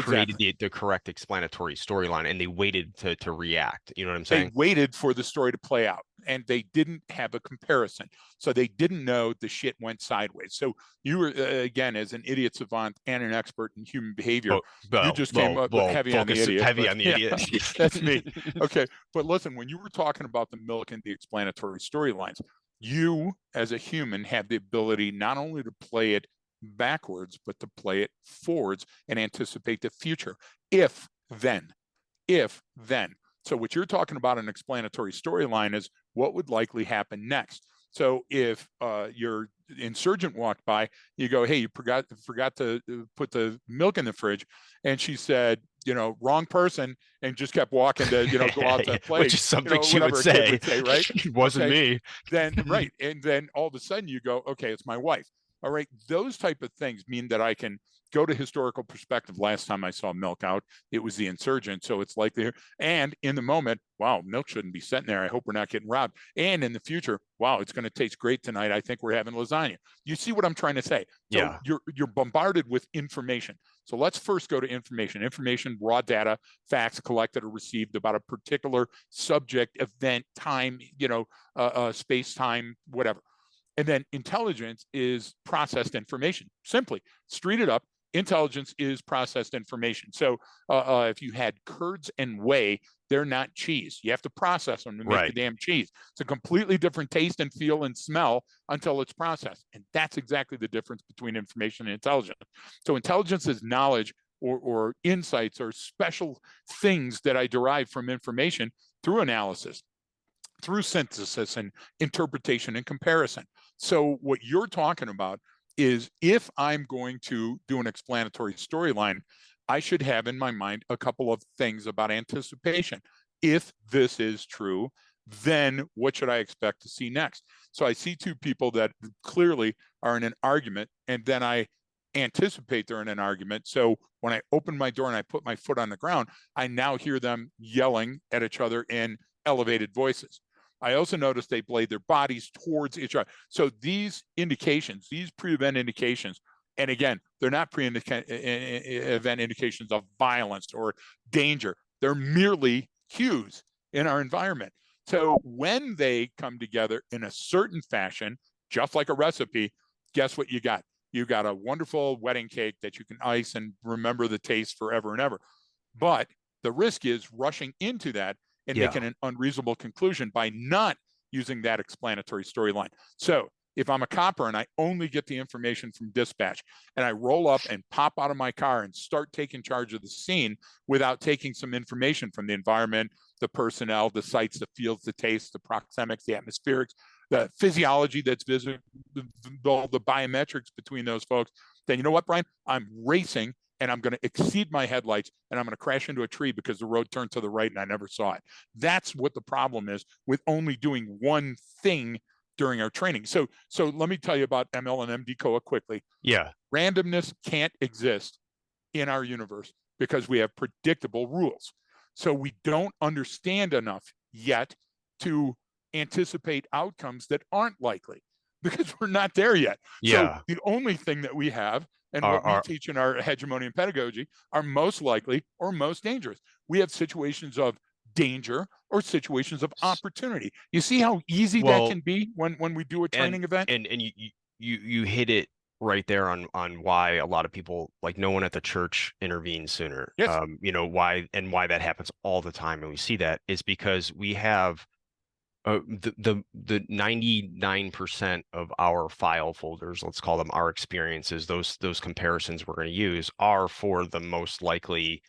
created Exactly. the correct explanatory storyline and they waited to react. You know what I'm They saying? waited for the story to play out and they didn't have a comparison. So they didn't know the shit went sideways. So you were, again, as an idiot savant and an expert in human behavior, Well, you well, just came well, up well, heavy on the focus idiot, heavy but on the yeah, idiot. that's me. Okay. But listen, when you were talking about the milk and the explanatory storylines, you as a human have the ability not only to play it backwards, but to play it forwards and anticipate the future. If then, if then. So what you're talking about an explanatory storyline is what would likely happen next. So if your insurgent walked by, you go, hey, you forgot to put the milk in the fridge. And she said, wrong person, and just kept walking to, go out to Which play, is something she would whatever a kid say. would say, right? It wasn't Okay. me. Then, right. And then all of a sudden you go, okay, it's my wife. All right. Those type of things mean that I can go to historical perspective. Last time I saw milk out, it was the insurgent. So it's likely, and in the moment, wow, milk shouldn't be sitting there. I hope we're not getting robbed. And in the future, wow, it's going to taste great tonight. I think we're having lasagna. You see what I'm trying to say? So Yeah. you're bombarded with information. So let's first go to information. Information, raw data, facts collected or received about a particular subject, event, time, space, time, whatever. And then intelligence is processed information. Simply street it up. Intelligence is processed information. So if you had curds and whey, they're not cheese. You have to process them to make the damn cheese. It's a completely different taste and feel and smell until it's processed. And that's exactly the difference between information and intelligence. So intelligence is knowledge or insights or special things that I derive from information through analysis, through synthesis and interpretation and comparison. So what you're talking about is if I'm going to do an explanatory storyline, I should have in my mind a couple of things about anticipation. If this is true, then what should I expect to see next? So I see two people that clearly are in an argument, and then I anticipate they're in an argument. So when I open my door and I put my foot on the ground, I now hear them yelling at each other in elevated voices. I also noticed they blade their bodies towards each other. So these indications, these pre-event indications, and again, they're not pre-event indications of violence or danger. They're merely cues in our environment. So when they come together in a certain fashion, just like a recipe, guess what you got? You got a wonderful wedding cake that you can ice and remember the taste forever and ever. But the risk is rushing into that and making an unreasonable conclusion by not using that explanatory storyline. So if I'm a copper and I only get the information from dispatch and I roll up and pop out of my car and start taking charge of the scene without taking some information from the environment, the personnel, the sights, the fields, the tastes, the proxemics, the atmospherics, the physiology that's visible, the biometrics between those folks, then you know what, Brian? I'm racing and I'm going to exceed my headlights and I'm going to crash into a tree because the road turned to the right and I never saw it. That's what the problem is with only doing one thing during our training. So let me tell you about ML and MD-COA quickly. Yeah. Randomness can't exist in our universe because we have predictable rules. So we don't understand enough yet to anticipate outcomes that aren't likely because we're not there yet. So the only thing that we have and what we teach in our hegemony and pedagogy are most likely or most dangerous. We have situations of danger or situations of opportunity. You see how easy that can be when we do a training event? And you hit it right there on why a lot of people, like no one at the church intervenes sooner. Yes. Why that happens all the time. And we see that is because we have the 99% of our file folders, let's call them our experiences, those comparisons we're going to use are for the most likely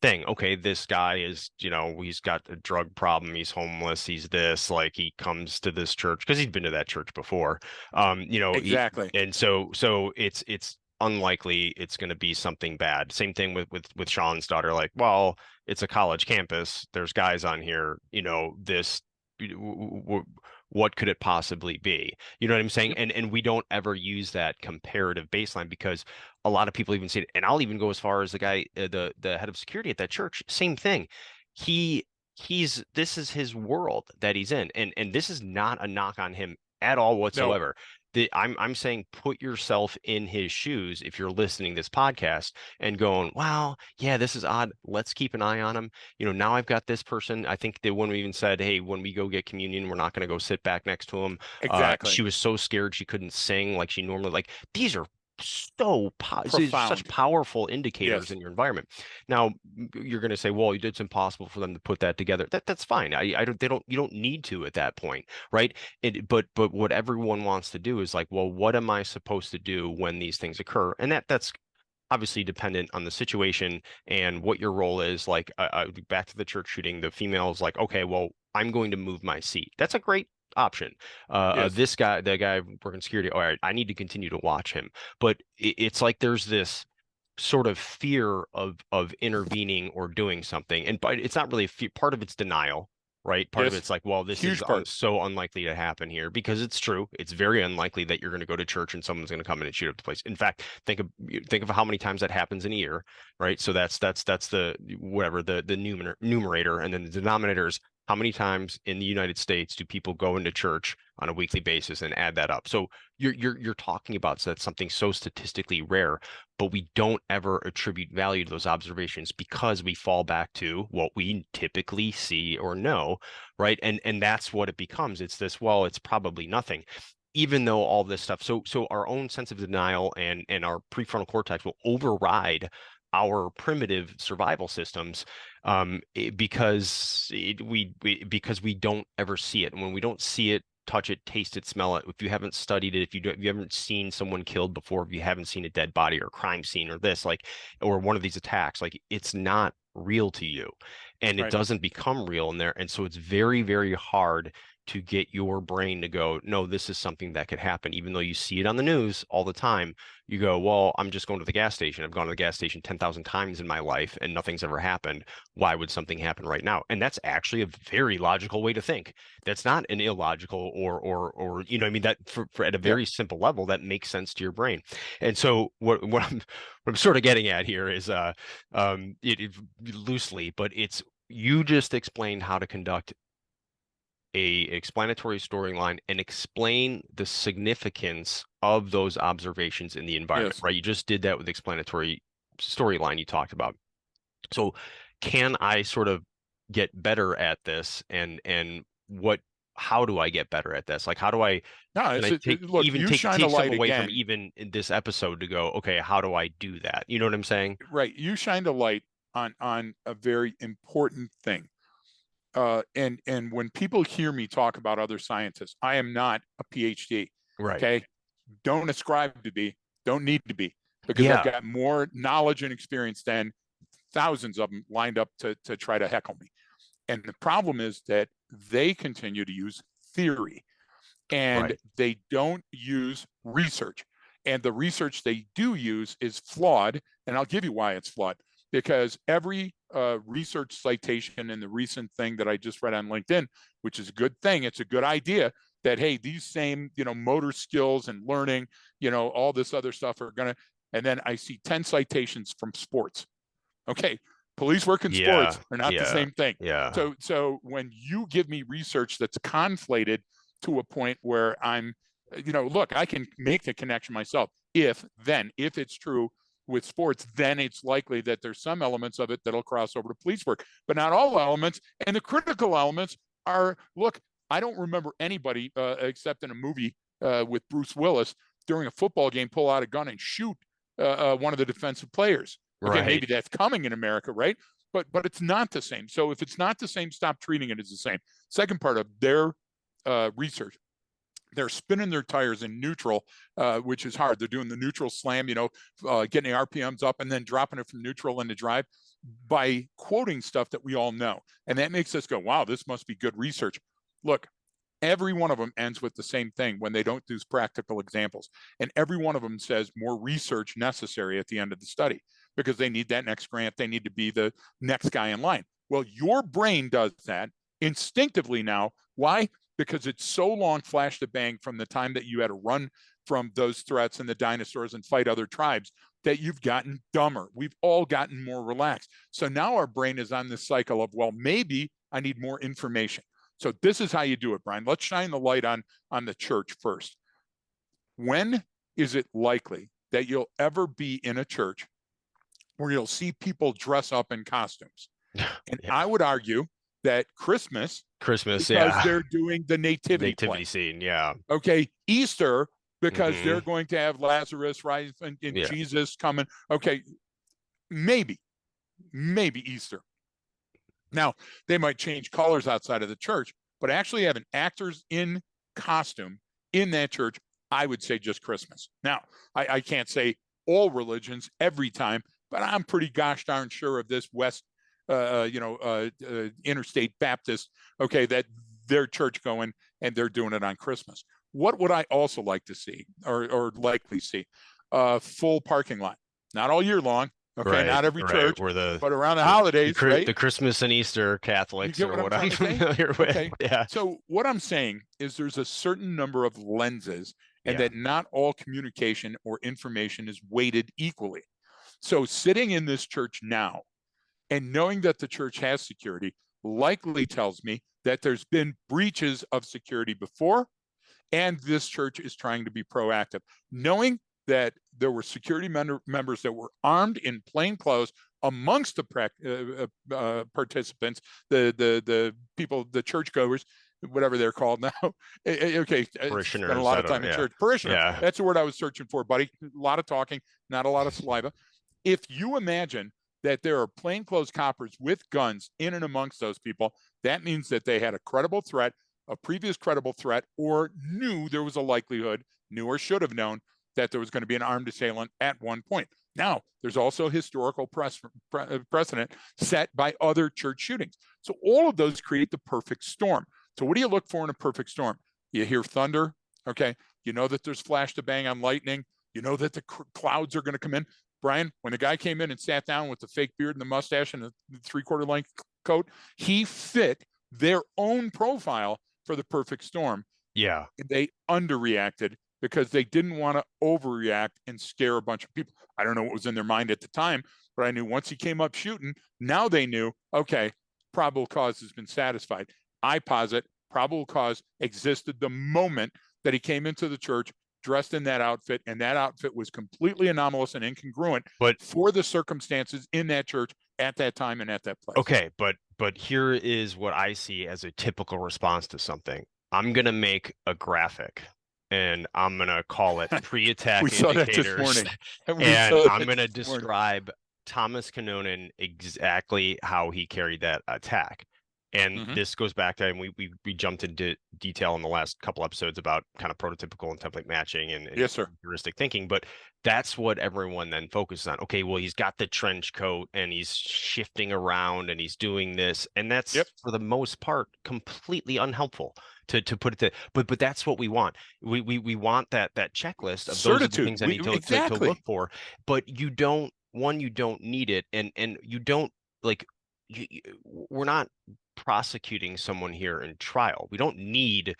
thing. Okay, this guy is, he's got a drug problem, he's homeless, he's this, like he comes to this church because he's been to that church before. Exactly. And so it's unlikely it's going to be something bad. Same thing with Sean's daughter, like, well, it's a college campus, there's guys on here, this what could it possibly be? You know what I'm saying? And we don't ever use that comparative baseline because a lot of people even say, and I'll even go as far as the guy, the head of security at that church, same thing. This is his world that he's in, and this is not a knock on him at all whatsoever. I'm saying put yourself in his shoes if you're listening to this podcast and going, wow, yeah, this is odd. Let's keep an eye on him. Now I've got this person. I think that when we even said, hey, when we go get communion, we're not going to go sit back next to him. Exactly. She was so scared she couldn't sing like she normally, like these are such Profound. powerful indicators Yes. in your environment. Now, you're going to say, well, it's impossible for them to put that together. That's fine. I don't, they don't, you don't need to at that point, right? But what everyone wants to do is like, well, what am I supposed to do when these things occur? And that's obviously dependent on the situation and what your role is. Like, back to the church shooting, the female's like, okay, well, I'm going to move my seat. That's a great option. Yes. This guy, the guy working security, all right, I need to continue to watch him. But it's like there's this sort of fear of intervening or doing something, and but it's not really part of it's denial, right? Part of Yes. it's like, well, this is Huge part. so unlikely to happen here, because it's true. It's very unlikely that you're going to go to church and someone's going to come in and shoot up the place. In fact, think of how many times that happens in a year, right? So that's the whatever the numerator, and then the denominator is how many times in the United States do people go into church on a weekly basis, and add that up. So you're talking about something so statistically rare, but we don't ever attribute value to those observations because we fall back to what we typically see or know, right? And that's what it becomes. It's this, well, it's probably nothing. Even though all this stuff, so our own sense of denial and our prefrontal cortex will override our primitive survival systems, because we don't ever see it. And when we don't see it, touch it, taste it, smell it, if you haven't studied it, if you haven't seen someone killed before, if you haven't seen a dead body or a crime scene or this, like, or one of these attacks, like, it's not real to you, and it Right. doesn't become real in there. And so it's very, very hard to get your brain to go, no, this is something that could happen, even though you see it on the news all the time. You go, well, I'm just going to the gas station. I've gone to the gas station 10,000 times in my life and nothing's ever happened. Why would something happen right now? And that's actually a very logical way to think. That's not an illogical or you know what I mean, that for at a Yep. very simple level that makes sense to your brain. And so what I'm sort of getting at here is it loosely, but it's, you just explained how to conduct a explanatory storyline and explain the significance of those observations in the environment, Yes. right? You just did that with the explanatory storyline you talked about. So can I sort of get better at this, and how do I get better at this? Like, how do I, No, can it's I look, you shine a take some light away from again. even in this episode to go, okay, how do I do that? You know what I'm saying? Right. You shined a light on a very important thing. And when people hear me talk about other scientists, I am not a PhD. Right. Okay. Don't ascribe to be, don't need to be, because I've Yeah. got more knowledge and experience than thousands of them lined up to try to heckle me. And the problem is that they continue to use theory and Right. they don't use research. And the research they do use is flawed. And I'll give you why it's flawed. Because every research citation in the recent thing that I just read on LinkedIn, which is a good thing, it's a good idea that, hey, these same, motor skills and learning, all this other stuff are going to, and then I see 10 citations from sports. Okay. Police work in sports Yeah. are not the Yeah. same thing. Yeah. So when you give me research that's conflated to a point where I'm, look, I can make the connection myself. If it's true with sports, then it's likely that there's some elements of it that'll cross over to police work, but not all elements. And the critical elements are, look, I don't remember anybody except in a movie with Bruce Willis during a football game pull out a gun and shoot one of the defensive players. Okay, Right. maybe that's coming in America, right? But it's not the same. So if it's not the same, stop treating it as the same. Second part of their research, they're spinning their tires in neutral, which is hard. They're doing the neutral slam, getting the RPMs up and then dropping it from neutral into drive by quoting stuff that we all know. And that makes us go, wow, this must be good research. Look, every one of them ends with the same thing when they don't do practical examples. And every one of them says more research necessary at the end of the study because they need that next grant. They need to be the next guy in line. Well, your brain does that instinctively now. Why? Because it's so long flash to bang from the time that you had to run from those threats and the dinosaurs and fight other tribes that you've gotten dumber. We've all gotten more relaxed. So now our brain is on this cycle of, well, maybe I need more information. So this is how you do it, Brian. Let's shine the light on the church first. When is it likely that you'll ever be in a church where you'll see people dress up in costumes? And Yeah. I would argue that Christmas, Christmas, because yeah. they're doing the nativity play. Nativity scene, yeah. Okay, Easter, because Hmm. they're going to have Lazarus rise and Yeah. Jesus coming. Okay, maybe, maybe Easter. Now, they might change colors outside of the church, but actually having actors in costume in that church, I would say just Christmas. Now, I can't say all religions every time, but I'm pretty gosh darn sure of this West, Interstate Baptist, okay, that they're church going and they're doing it on Christmas. What would I also like to see or likely see? Full parking lot, not all year long, okay, Right. not every Right. church, We're but around the holidays, right? the Christmas and Easter You Catholics get are what I'm what I'm trying to say? familiar with. Okay. Yeah. So what I'm saying is there's a certain number of lenses and Yeah. that not all communication or information is weighted equally. So sitting in this church now and knowing that the church has security likely tells me that there's been breaches of security before and this church is trying to be proactive. Knowing that there were security members that were armed in plain clothes amongst the participants, the people, the churchgoers, whatever they're called now. Okay, spent a Parishioners. lot I of don't time know. in Yeah. church. Parishioner. Yeah. That's the word I was searching for, buddy. A lot of talking, not a lot of saliva. If you imagine that there are plainclothes coppers with guns in and amongst those people, that means that they had a credible threat, a previous credible threat, or knew there was a likelihood, knew or should have known that there was going to be an armed assailant at one point. Now, there's also historical precedent set by other church shootings. So all of those create the perfect storm. So what do you look for in a perfect storm? You hear thunder, okay? You know that there's flash to bang on lightning. You know that the clouds are going to come in. Brian, when the guy came in and sat down with the fake beard and the mustache and the three-quarter length coat, he fit their own profile for the perfect storm. Yeah. They underreacted because they didn't want to overreact and scare a bunch of people. I don't know what was in their mind at the time, but I knew once he came up shooting, now they knew, okay, probable cause has been satisfied. I posit probable cause existed the moment that he came into the church dressed in that outfit, and that outfit was completely anomalous and incongruent But for the circumstances in that church at that time and at that place. okay, but here is what I see as a typical response to something. I'm gonna make a graphic and I'm gonna call it We pre-attack saw that this indicators, morning. We and saw I'm that gonna this morning. describe Thomas Canonin exactly how he carried that attack. And Mm-hmm. this goes back to, and we jumped into detail in the last couple episodes about kind of prototypical and template matching and Yes, sir. heuristic thinking, but that's what everyone then focuses on. Okay, well, he's got the trench coat and he's shifting around and he's doing this, and that's Yep. for the most part completely unhelpful to put it to. But that's what we want. We want that checklist of those are the Certitude. things I need to look Exactly. for. But you don't you don't need it, and you don't like. We're not prosecuting someone here in trial. We don't need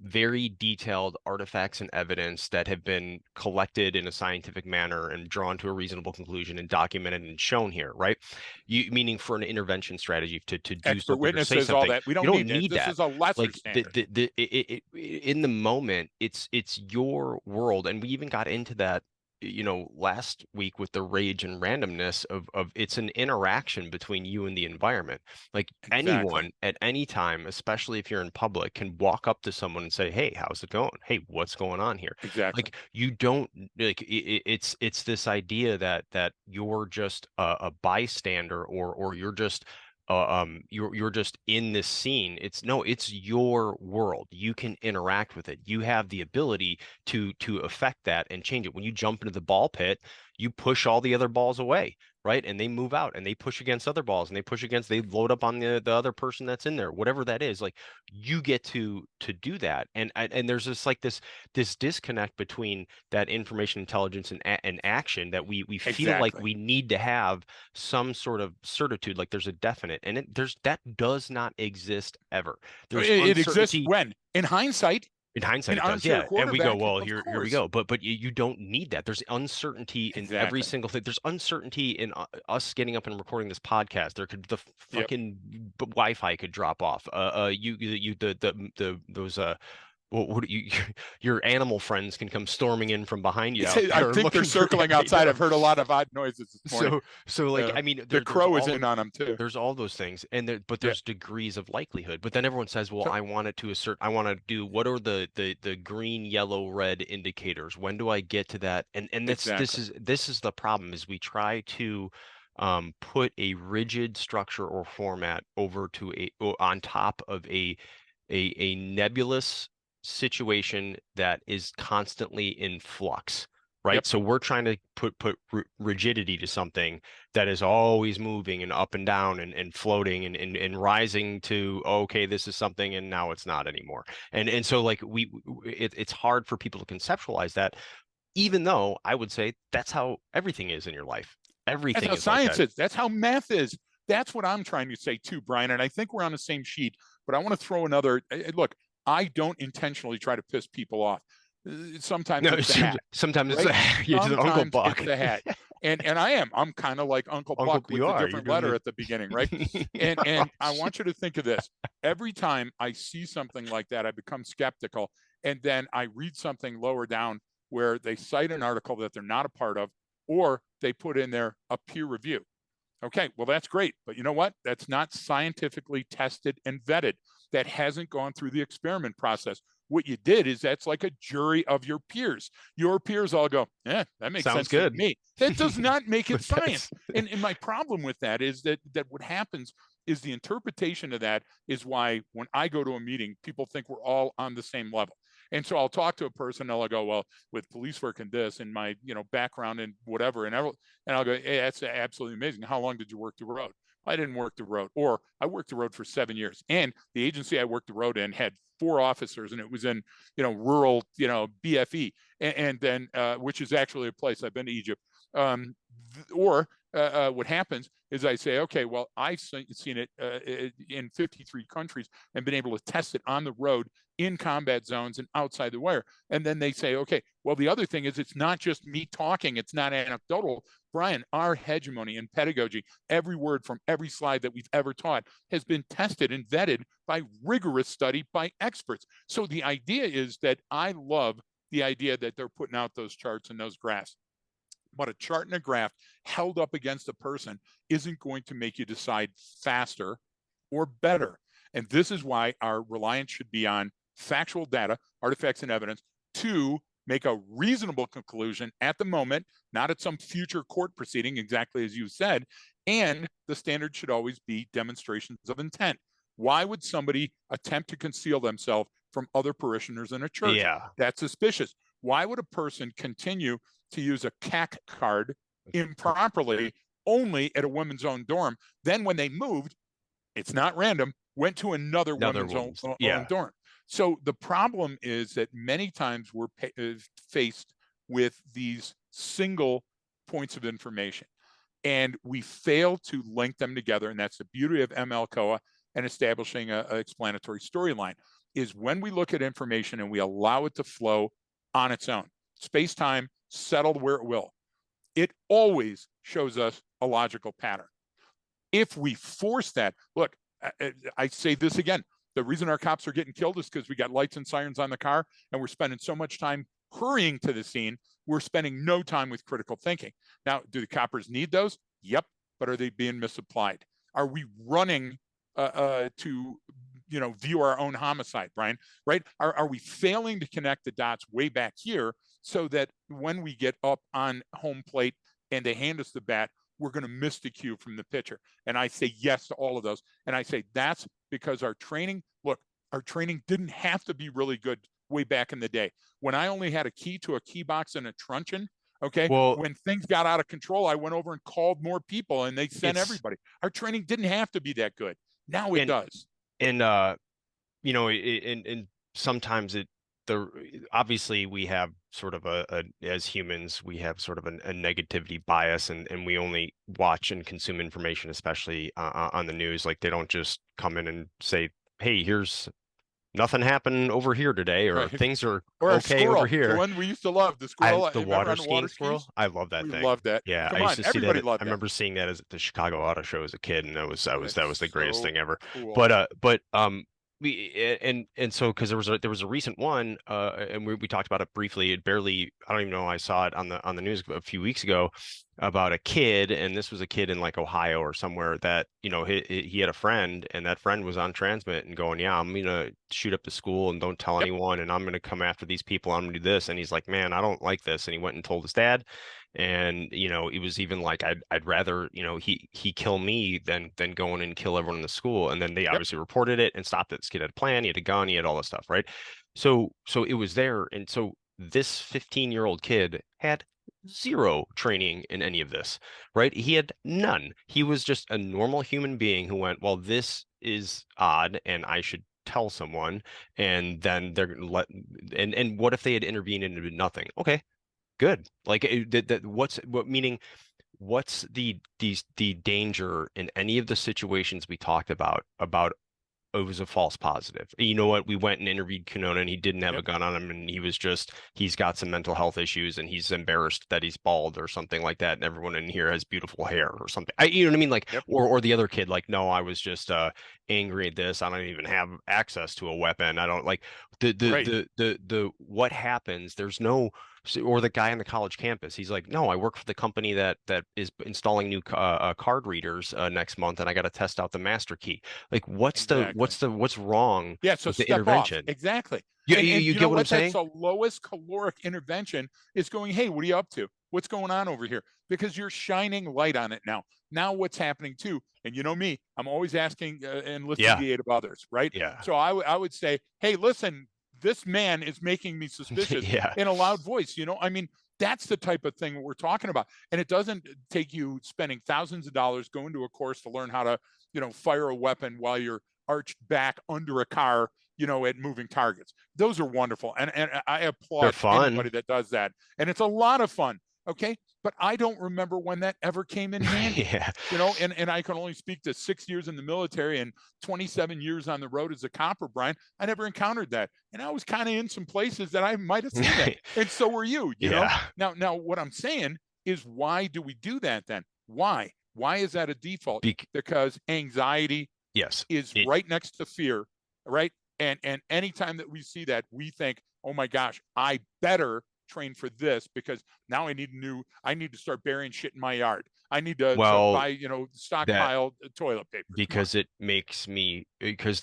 very detailed artifacts and evidence that have been collected in a scientific manner and drawn to a reasonable conclusion and documented and shown here, right? Meaning for an intervention strategy to do Expert something or say witnesses, all something. that. We You don't don't need that. need This that. is a lesser Like standard. in the moment, it's your world, and we even got into that last week with the rage and randomness of it's an interaction between you and the environment. Like Exactly. anyone at any time, especially if you're in public, can walk up to someone and say, "Hey, how's it going? Hey, what's going on here?" Exactly. Like you don't like it's this idea that you're just a bystander or you're just you're just in this scene. It's no, it's your world. You can interact with it. You have the ability to affect that and change it. When you jump into the ball pit, you push all the other balls away, right? And they move out and they push against other balls and they load up on the other person that's in there, whatever that is. Like you get to do that. And there's this like this disconnect between that information intelligence and action that we feel like Exactly. we need to have some sort of certitude, like there's a definite, and there's that does not exist ever. There's It exists uncertainty. when? In hindsight, In hindsight, an it does, armchair yeah. And we go, quarterback, well, of here we course. go. But you don't need that. There's uncertainty in every Exactly. single thing. There's uncertainty in us getting up and recording this podcast. There could the Yep. fucking Wi-Fi could drop off. You the those Well, what do you, your animal friends can come storming in from behind you out I there think they're looking for circling Hey, outside. I've heard a lot of odd noises this morning. so like I mean The there's crow is all in on them too. there's all those things and but Yeah. there's degrees of likelihood. But then everyone says, well, So I want it to assert I want to do what are the green, yellow, red indicators? When do I get to that? And that's exactly. this is the problem is we try to put a rigid structure or format over to on top of a nebulous situation that is constantly in flux, right? Yep. So we're trying to put rigidity to something that is always moving and up and down and floating and rising to, oh, okay, this is something and now it's not anymore. And so like it's hard for people to conceptualize that, even though I would say that's how everything is in your life. That's Everything how is like science that. is. That's how math is. That's what I'm trying to say too, Brian. And I think we're on the same sheet, but I want to throw another look. I don't intentionally try to piss people off. Sometimes No, it's the hat, sometimes right? it's yeah, just Uncle Sometimes it's Buck. the hat. And I'm kind of like Uncle Uncle, Buck with you the are. You're different doing letter the at the beginning, right? you are And I awesome. want you to think of this. Every time I see something like that, I become skeptical. And then I read something lower down where they cite an article that they're not a part of, or they put in there a peer review. Okay, well, that's great. But you know what? That's not scientifically tested and vetted. That hasn't gone through the experiment process. What you did is that's like a jury of your peers. Your peers all go, that makes Sounds sense to good. me. That does not make it But science. that's And my problem with that is that what happens is the interpretation of that is why when I go to a meeting, people think we're all on the same level. And so I'll talk to a person and I'll go, well, with police work and this and my, background and whatever, and I'll go, hey, that's absolutely amazing. How long did you work the road? I didn't work the road, or I worked the road for 7 years. And the agency I worked the road in had 4 officers, and it was in, rural, BFE, and then which is actually a place I've been to Egypt. Or what happens is I say, okay, well, I've seen it in 53 countries and been able to test it on the road in combat zones and outside the wire. And then they say, okay, well, the other thing is it's not just me talking, it's not anecdotal. Brian, our hegemony and pedagogy, every word from every slide that we've ever taught has been tested and vetted by rigorous study by experts. So the idea is that I love the idea that they're putting out those charts and those graphs. But a chart and a graph held up against a person isn't going to make you decide faster or better. And this is why our reliance should be on factual data, artifacts, and evidence to make a reasonable conclusion at the moment, not at some future court proceeding, exactly as you said. And the standard should always be demonstrations of intent. Why would somebody attempt to conceal themselves from other parishioners in a church? yeah. That's suspicious. Why would a person continue to use a CAC card improperly only at a women's own dorm? Then when they moved, it's not random, went to another Another women's woman's. own Yeah. dorm. So the problem is that many times we're faced with these single points of information and we fail to link them together. And that's the beauty of ML-COA and establishing an explanatory storyline is when we look at information and we allow it to flow on its own. Space-time settled where it will. It always shows us a logical pattern. If we force that, look, I say this again, the reason our cops are getting killed is because we got lights and sirens on the car and we're spending so much time hurrying to the scene, we're spending no time with critical thinking. Now, do the coppers need those? Yep, but are they being misapplied? Are we running to view our own homicide, Brian? Right? Are we failing to connect the dots way back here so that when we get up on home plate and they hand us the bat, we're going to miss the cue from the pitcher? And I say yes to all of those. And I say that's because our training didn't have to be really good way back in the day. When I only had a key to a key box and a truncheon, okay, Well, when things got out of control, I went over and called more people and they sent it's everybody. Our training didn't have to be that good. Now it and does. and and sometimes the obviously we have sort of a as humans we have sort of a negativity bias and we only watch and consume information, especially on the news. Like they don't just come in and say, hey, here's nothing happened over here today, or Right. things are Or our okay over squirrel, the here. one we used to love, the I squirrel. the Remember water on the water skiing skis? squirrel, I love that We thing. loved that. Yeah, I Come used on, to see that everybody I loved that. remember seeing that as at the Chicago Auto Show as a kid, and that was That's the greatest so thing ever. cool. But and so because there was a recent one, and we talked about it briefly. It barely, I don't even know, I saw it on the news a few weeks ago about a kid, and this was a kid in like Ohio or somewhere that, he had a friend, and that friend was on transmit and going, yeah, I'm gonna shoot up the school and don't tell Yep. anyone, and I'm gonna come after these people, I'm gonna do this. And he's like, man, I don't like this. And he went and told his dad. And it was even like, I'd rather, he kill me than go in and kill everyone in the school. And then they Yep. obviously reported it and stopped it. This kid had a plan, he had a gun, he had all this stuff, right? So it was there. And so this 15-year-old kid had zero training in any of this, right? He had none. He was just a normal human being who went, well, this is odd and I should tell someone. And then they're gonna let, and what if they had intervened and did nothing? Okay, good. Like what's the danger in any of the situations we talked about it was a false positive. You know what? We went and interviewed Canona and he didn't have a Yep. gun on him, and he's got some mental health issues and he's embarrassed that he's bald or something like that. And everyone in here has beautiful hair or something. You know what I mean? Like, Yep. or the other kid, like, no, I was just angry at this. I don't even have access to a weapon. I don't like Right. the what happens. There's no, or the guy on the college campus. He's like, no, I work for the company that is installing new card readers next month, and I got to test out the master key. Like, Exactly. what's wrong Yeah, so with the step off. intervention? Exactly. You, And you and you you know get what I'm what? That's saying? the lowest caloric intervention is going, hey, what are you up to? What's going on over here? Because you're shining light on it now. Now what's happening too? And you know me, I'm always asking and listening to Yeah, the aid of others, right? yeah, So I would say, hey, listen, this man is making me suspicious yeah. in a loud voice. I mean, that's the type of thing we're talking about. And it doesn't take you spending thousands of dollars going to a course to learn how to, fire a weapon while you're arched back under a car, at moving targets. Those are wonderful. And I They're applaud anybody fun. that does that. And it's a lot of fun. Okay. But I don't remember when that ever came in handy. Yeah. And I can only speak to 6 years in the military and 27 years on the road as a copper, Brian. I never encountered that. And I was kind of in some places that I might have seen that. And so were you. Yeah. Now what I'm saying is, why do we do that then? Why? Why is that a default? Bec Because anxiety yes. is It right next to fear, right? And anytime that we see that, we think, oh my gosh, I better train for this because now I need to start burying shit in my yard. I need to well buy, that stockpile toilet paper. Come on. because it makes me because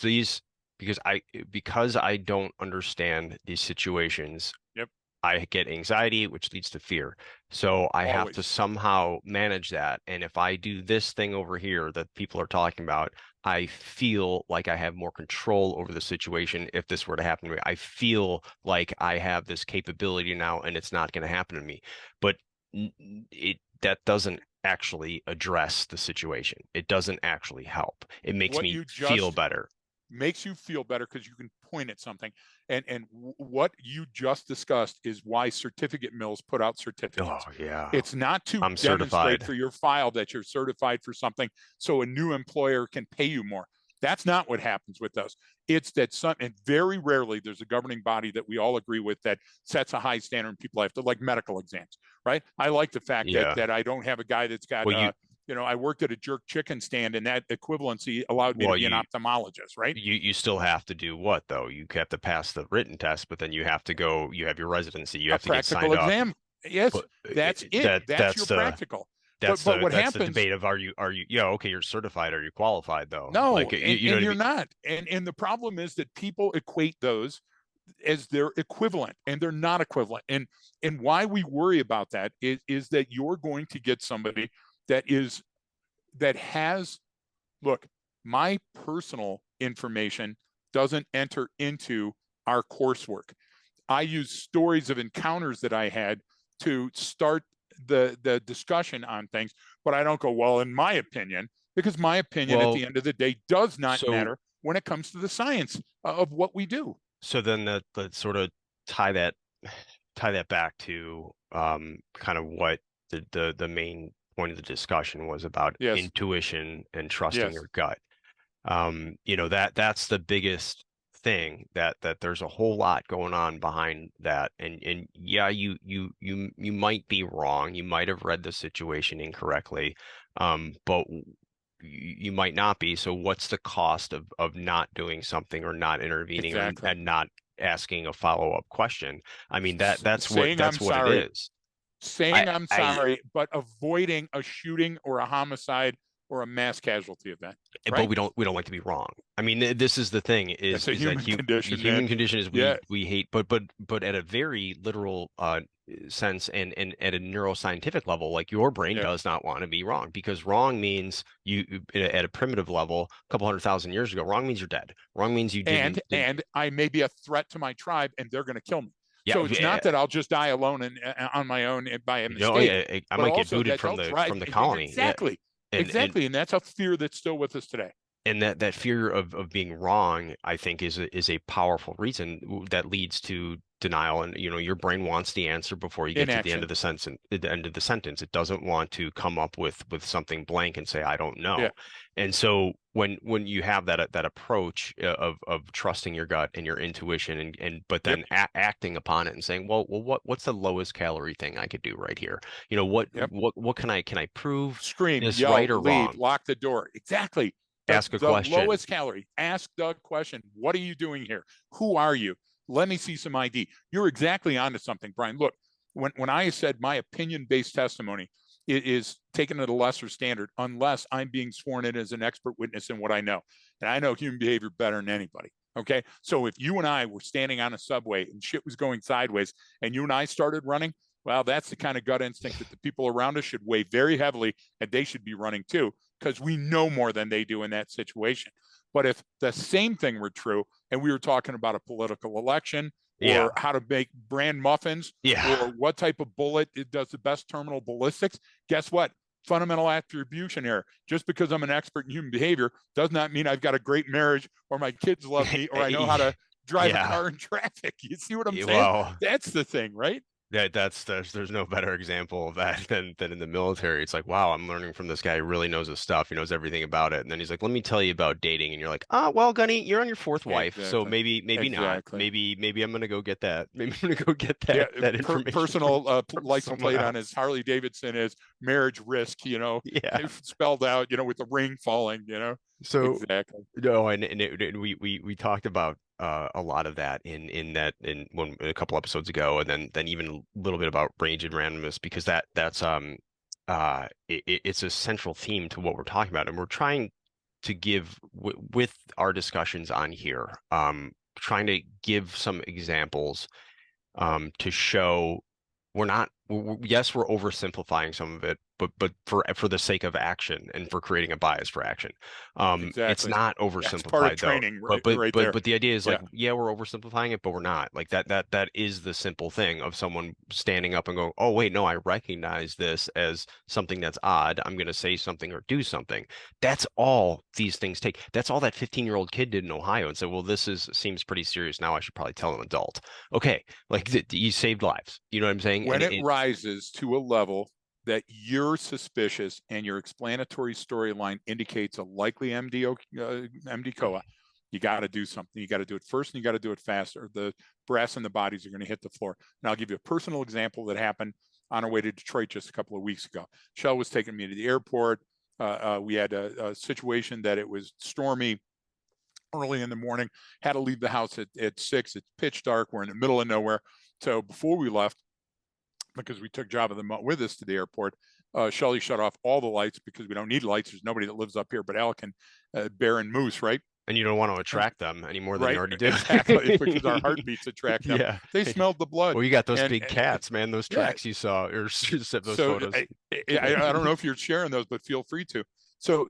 I don't understand these situations. Yep. I get anxiety, which leads to fear. So I have to Always. somehow manage that. And if I do this thing over here that people are talking about, I feel like I have more control over the situation if this were to happen to me. I feel like I have this capability now and it's not going to happen to me. But that doesn't actually address the situation. It doesn't actually help. It makes What me you feel just better. makes you feel better because you can point at something. And what you just discussed is why certificate mills put out Oh, certificates. yeah. It's not to I'm demonstrate certified. for your file that you're certified for something so a new employer can pay you more. That's not what happens with those. It's that some, and very rarely there's a governing body that we all agree with that sets a high standard and people have to, like medical exams, right? I like the fact that Yeah. I don't have a guy that's got Well, I worked at a jerk chicken stand and that equivalency allowed me to well, be an you ophthalmologist, right? you still have to do what though? You have to pass the written test, but then you have to go, you have your residency, you A have to get practical signed up. exam. Yes, But that's it. That's your practical. But what that's the happens? debate of are you yeah, okay, you're certified, are you qualified though? No, Like and, you know and what I you're mean? not. And the problem is that people equate those as their equivalent, and they're not equivalent. And why we worry about that is that you're going to get somebody that is that has look, my personal information doesn't enter into our coursework. I use stories of encounters that I had to start the discussion on things, but I don't go, well, in my opinion, because my opinion at Well, the end of the day does not so matter when it comes to the science of what we do. so then that sort of tie that tie that back to kind of what the main point of the discussion was about Yes, intuition and trusting yes. your gut. That's the biggest thing that there's a whole lot going on behind that. And yeah, you might be wrong. You might have read the situation incorrectly. But you might not be. So what's the cost of not doing something or not intervening or Exactly. and not asking a follow-up question? I mean, that's Saying I'm what it sorry, is. saying I'm I sorry, but avoiding a shooting or a homicide or a mass casualty event, but right? we don't like to be wrong. I mean, this is the thing That's a is that human the condition, man. human condition is Yeah, we hate, but at a very literal sense and at a neuroscientific level, like your brain yeah. does not want to be wrong because wrong means at a primitive level, a couple 100,000 years ago, wrong means you're dead. Wrong means you didn't. And I may be a threat to my tribe, and they're going to kill me. Yeah, So it's not that I'll just die alone and on my own and by a you know, mistake, I but might get also booted that they'll drive from the colony. Yeah, exactly, and exactly, and that's a fear that's still with us today. that fear of being wrong, I think, is a powerful reason that leads to denial. And your brain wants the answer before you get to the end Inaction. of the end of the sentence. It doesn't want to come up with something blank and say I don't know. Yeah, And so when you have that approach of trusting your gut and your intuition and but yep, then acting upon it and saying, well, what's the lowest calorie thing I could do right here? yep. What can I prove Scream, this right yell, or leave, wrong? lock the door. Exactly. Ask a The question. lowest calorie. Ask the question. What are you doing here? Who are you? Let me see some ID. You're exactly onto something, Brian. Look, when I said my opinion-based testimony is taken at a lesser standard unless I'm being sworn in as an expert witness in what I know. And I know human behavior better than anybody. Okay. So if you and I were standing on a subway and shit was going sideways and you and I started running, well, that's the kind of gut instinct that the people around us should weigh very heavily and they should be running too, because we know more than they do in that situation. But if the same thing were true and we were talking about a political election Yeah. or how to make brand muffins or Yeah. what type of bullet does the best terminal ballistics, guess what? Fundamental attribution error. Just because I'm an expert in human behavior does not mean I've got a great marriage or my kids love me or I know how to drive a Yeah. car in traffic. You see what I'm saying? Well, That's the thing, right? that's there's no better example of that than in the military. It's like, wow, I'm learning from this guy who really knows his stuff. He knows everything about it. And then he's like, let me tell you about dating. And you're like, well, Gunny, you're on your fourth wife, so Exactly. maybe not. Exactly. Maybe I'm gonna go get that. Maybe I'm gonna go get Yeah, that information personal from license someone plate on his else. Harley Davidson is marriage risk, Yeah. spelled out, with the ring falling. So Exactly. no, and we talked about a lot of that in a couple episodes ago, and then even a little bit about range and randomness because it's a central theme to what we're talking about, and we're trying to give with our discussions on here, trying to give some examples to show we're not yes, we're oversimplifying some of it, but for the sake of action and for creating a bias for action. It's Exactly. not That's part of oversimplified though. training right there. But the idea is like, Yeah. yeah, we're oversimplifying it, but we're not. Like that is the simple thing of someone standing up and going, oh wait, no, I recognize this as something that's odd. I'm gonna say something or do something. That's all these things take. That's all that 15-year-old kid did in Ohio and said, well, this is seems pretty serious now. I should probably tell an adult. Okay, like you saved lives. You know what I'm saying? When And it rises to a level that you're suspicious and your explanatory storyline indicates a likely MD COA, you got to do something. You got to do it first and you got to do it fast or the brass and the bodies are going to hit the floor. And I'll give you a personal example that happened on our way to Detroit just a couple of weeks ago. Shell was taking me to the airport. We had a situation that it was stormy early in the morning, had to leave the house at 6. It's pitch dark. We're in the middle of nowhere. So before we left, because we took Java with us to the airport, Shelly shut off all the lights because we don't need lights. There's nobody that lives up here but elk and bear and moose, right? you don't want to attract them any more than you Right, already do. exactly, because our heartbeats attract them. Yeah. They smelled the blood, Well, you got those and big cats, man. Those yeah. tracks you saw or those So photos. I don't know if you're sharing those, but feel free to. So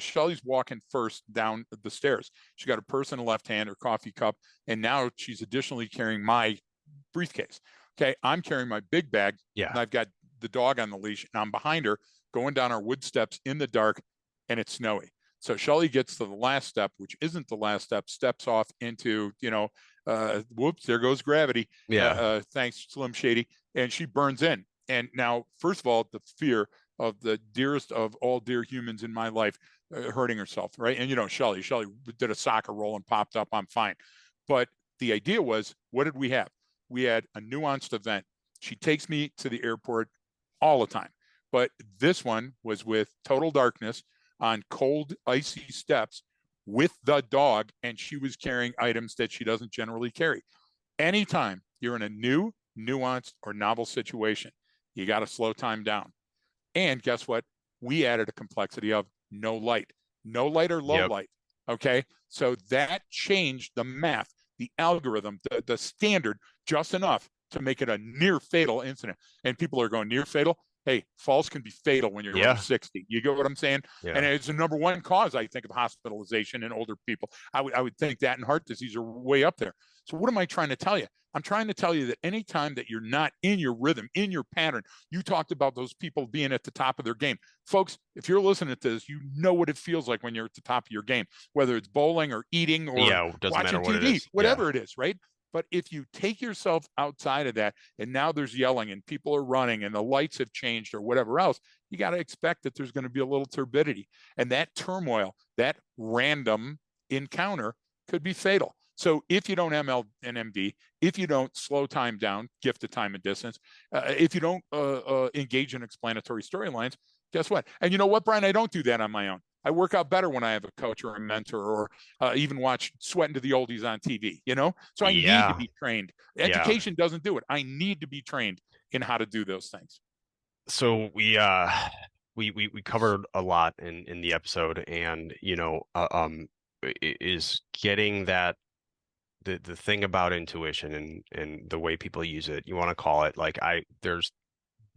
Shelly's walking first down the stairs. She got her purse in her left hand, her coffee cup, and now she's additionally carrying my briefcase. Okay, I'm carrying my big bag, and Yeah. I've got the dog on the leash, and I'm behind her going down our wood steps in the dark, and it's snowy. So Shelly gets to the last step, which isn't the last step, steps off into, whoops, there goes gravity. Yeah. Thanks, Slim Shady. And she burns in. And now, first of all, the fear of the dearest of all dear humans in my life hurting herself, right? And Shelly did a soccer roll and popped up. I'm fine. But the idea was, what did we have? We had a nuanced event. She takes me to the airport all the time. But this one was with total darkness. on cold, icy steps with the dog, and she was carrying items that she doesn't generally carry. Anytime you're in a new, nuanced, or novel situation, you got to slow time down. And guess what? We added a complexity of no light or low Yep. light. Okay. So that changed the math, the algorithm, the standard just enough to make it a near fatal incident. And people are going, near fatal? Hey, falls can be fatal when you're over Yeah. 60. You get what I'm saying? And Yeah. it's the number one cause, I think, of hospitalization in older people. I would think that and heart disease are way up there. So what am I trying to tell you? I'm trying to tell you that anytime that you're not in your rhythm, in your pattern, you talked about those people being at the top of their game. Folks, if you're listening to this, you know what it feels like when you're at the top of your game, whether it's bowling or eating or Yeah. It doesn't matter watching what it TV, is. Yeah. whatever it is, right? But if you take yourself outside of that and now there's yelling and people are running and the lights have changed or whatever else, you got to expect that there's going to be a little turbidity. And that turmoil, that random encounter could be fatal. So if you don't ML and MD, if you don't slow time down, gift of time and distance, if you don't engage in explanatory storylines, guess what? And you know what, Brian? I don't do that on my own. I work out better when I have a coach or a mentor or even watch Sweating to the Oldies on TV, you know? So I need to Yeah. be trained. Yeah. Education doesn't do it. I need to be trained in how to do those things. So we covered a lot in the episode, and is getting that the thing about intuition and the way people use it, you want to call it, like, there's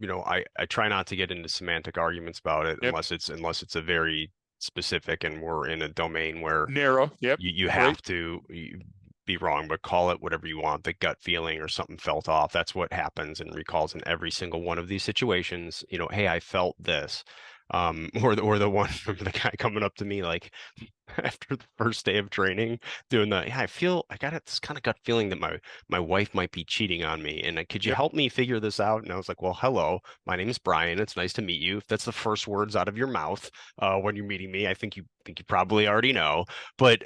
I try not to get into semantic arguments about it Yep. unless it's a very specific and we're in a domain where Narrow. Yep. you Great. have to be wrong, but call it whatever you want, the gut feeling or something felt off. That's what happens and recalls in every single one of these situations. Hey, I felt this. Or the one from the guy coming up to me like after the first day of training, doing the, yeah, I got this kind of gut feeling that my wife might be cheating on me, and could you Yep. help me figure this out? And I was like, well, hello, my name is Brian. It's nice to meet you. If that's the first words out of your mouth when you're meeting me, I think you probably already know. But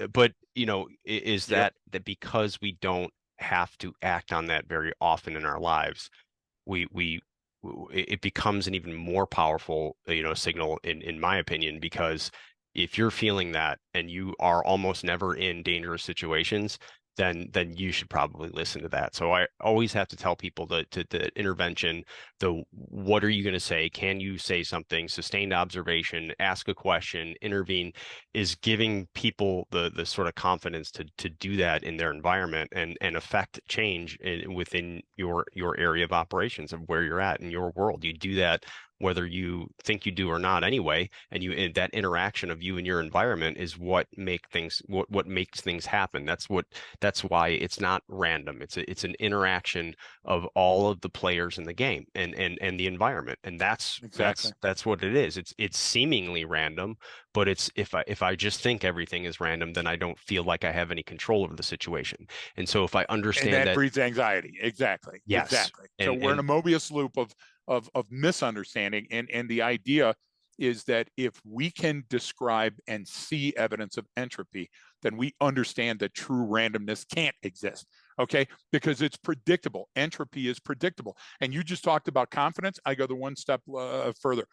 is Yep. that because we don't have to act on that very often in our lives, we it becomes an even more powerful signal in my opinion, because if you're feeling that and you are almost never in dangerous situations, then you should probably listen to that. So I always have to tell people the intervention, the what are you going to say? Can you say something? Sustained observation, ask a question, intervene, is giving people the sort of confidence to do that in their environment and affect change within your area of operations of where you're at in your world. You do that whether you think you do or not anyway, and that interaction of you and your environment is what makes things happen. That's why it's not random. It's an interaction of all of the players in the game and the environment, and that's Exactly. that's that's what it is. It's seemingly random, but it's if I just think everything is random, then I don't feel like I have any control over the situation. And so if I And understand that that, breeds anxiety. Exactly. yes, Exactly. So and we're in a and Mobius loop of misunderstanding. And the idea is that if we can describe and see evidence of entropy, then we understand that true randomness can't exist. Okay. Because it's predictable. Entropy is predictable. And you just talked about confidence. I go the one step further.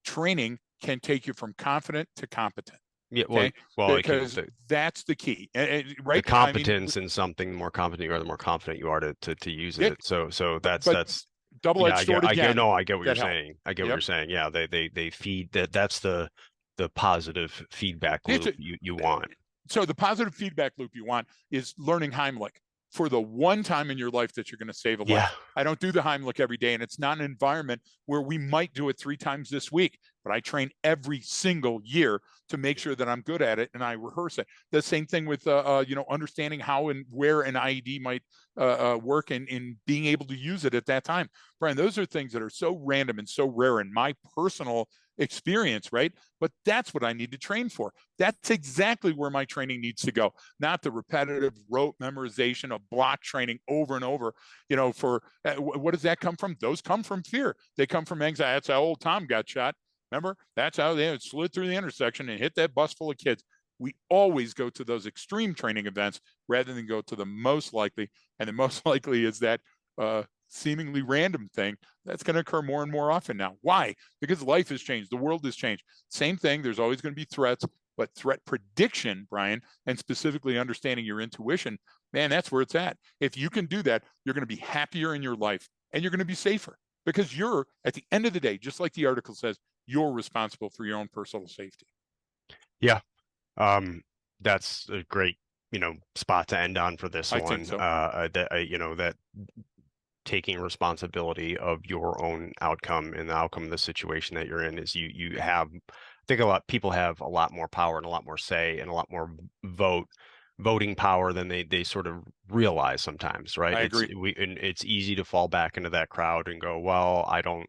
Training can take you from confident to competent. yeah, Okay. well, it can Because that's the key. the Right. I mean, competence in something, the more competent you are, the more confident you are to use yeah, it. So but that's yeah, double-edged sword I get again. no, I get what you're That help. saying. I get what you're Yep. saying. Yeah, they feed that's the positive feedback It's loop a, you want. so the positive feedback loop you want is learning Heimlich for the one time in your life that you're going to save a Yeah. life. I don't do the Heimlich every day, and it's not an environment where we might do it 3 times this week, but I train every single year to make sure that I'm good at it and I rehearse it. The same thing with understanding how and where an IED might work and in being able to use it at that time. Brian, those are things that are so random and so rare in my personal experience, right? But that's what I need to train for. That's exactly where my training needs to go, not the repetitive rote memorization of block training over and over. For what does that come from? Those come from fear. They come from anxiety. That's how old Tom got shot. Remember? That's how they slid through the intersection and hit that bus full of kids. We always go to those extreme training events rather than go to the most likely. And the most likely is that seemingly random thing, that's going to occur more and more often now. Why? Because life has changed. The world has changed. Same thing. There's always going to be threats, but threat prediction, Brian, and specifically understanding your intuition, man, that's where it's at. If you can do that, you're going to be happier in your life and you're going to be safer because you're, at the end of the day, just like the article says, you're responsible for your own personal safety. Yeah. That's a great, spot to end on for this I one. think so. That taking responsibility of your own outcome and the outcome of the situation that you're in is you have, I think a lot people have a lot more power and a lot more say and a lot more voting power than they sort of realize sometimes, right? I agree. And it's easy to fall back into that crowd and go, well, I don't,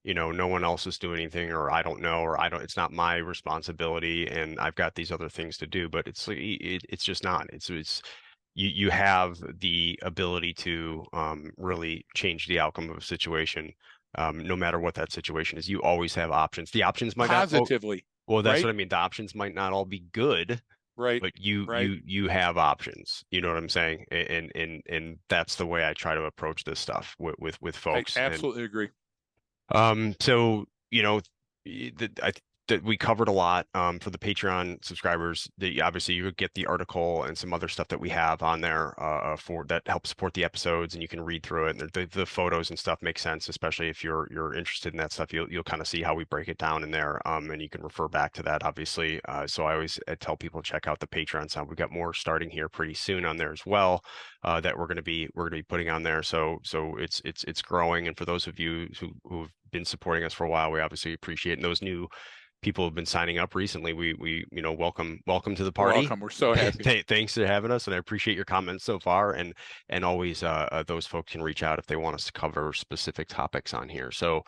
no one else is doing anything, or I don't know, or it's not my responsibility, and I've got these other things to do. But it's just not. It's you have the ability to really change the outcome of a situation, no matter what that situation is. You always have options. The options might not. Oh, Positively, well, that's right? what I mean. The options might not all be good, Right, but you right. you you have options. You know what I'm saying? And that's the way I try to approach this stuff with I folks. And absolutely agree. so, that we covered a lot for the Patreon subscribers. Obviously you would get the article and some other stuff that we have on there for that help support the episodes, and you can read through it. And the photos and stuff make sense, especially if you're interested in that stuff. You'll kind of see how we break it down in there, and you can refer back to that, obviously. So I always tell people to check out the Patreon side. We've got more starting here pretty soon on there as well, that we're gonna be putting on there. So it's growing, and for those of you who've been supporting us for a while, we obviously appreciate it. And those new people have been signing up recently. We welcome to the party. Welcome. We're so happy. Thanks for having us, and I appreciate your comments so far. And always those folks can reach out if they want us to cover specific topics on here. So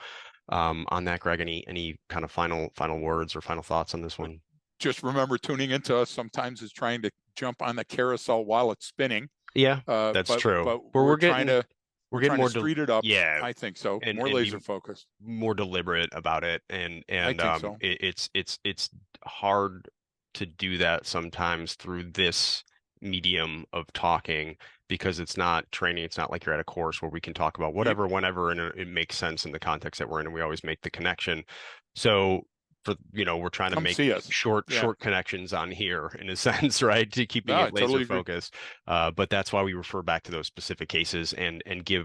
on that, Greg, any kind of final words or final thoughts on this one? Just remember, tuning into us sometimes is trying to jump on the carousel while it's spinning. Yeah, Uh, that's but true. but Where we're trying to we're we're getting trying to more street it up. yeah, I think so. and More and laser be focused. more deliberate about it. and I and think so. it's hard to do that sometimes through this medium of talking, because it's not training. It's not like you're at a course where we can talk about You whatever whenever, and it makes sense in the context that we're in, and we always make the connection. So for we're trying to come make see us. Yeah. short connections on here in a sense, right, to keeping No, I it laser totally agree. focused. But that's why we refer back to those specific cases and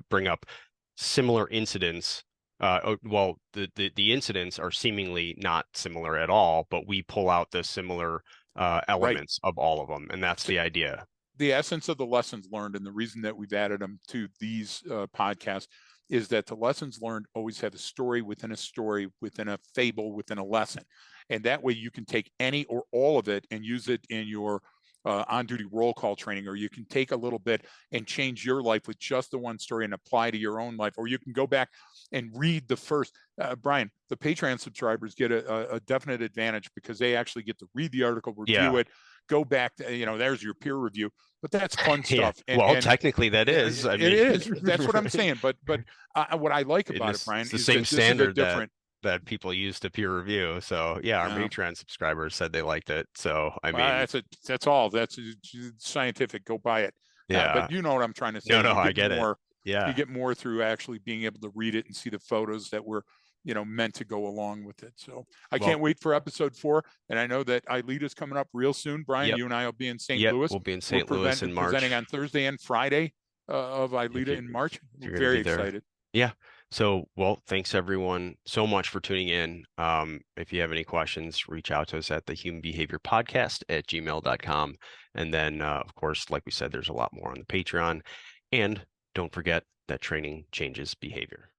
bring up similar incidents. Well, the incidents are seemingly not similar at all, but we pull out the similar Right. elements of all of them, and that's the idea. The essence of the lessons learned and the reason that we've added them to these podcasts is that the lessons learned always have a story within a fable within a lesson, and that way you can take any or all of it and use it in your on-duty roll call training, or you can take a little bit and change your life with just the one story and apply to your own life, or you can go back and read the first. Brian, the Patreon subscribers get a definite advantage because they actually get to read the article, review Yeah. it, go back to, there's your peer review, but that's fun Yeah. stuff. And Well, technically that is. I it mean, is. That's what I'm saying. But what I like and about it, this Brian, it's the is same that this is a standard different. that people use to peer review. So yeah, our Uh, Patreon subscribers said they liked it. So I well, mean, that's all. That's scientific. Go buy it. yeah. But you know what I'm trying to say. No, I get it. You Yeah. get more through actually being able to read it and see the photos that were, meant to go along with it. So I Well, can't wait for episode 4. And I know that ILEADA's coming up real soon. Brian, yep. you and I will be in St. Yep. Louis. We'll be in We're St. Louis in presenting March. on Thursday and Friday of If ILEADA you in if March. you're We're going to be very there. excited. Yeah. So, well, thanks everyone so much for tuning in. If you have any questions, reach out to us at the human behavior podcast at gmail.com. And then, of course, like we said, there's a lot more on the Patreon. And don't forget that training changes behavior.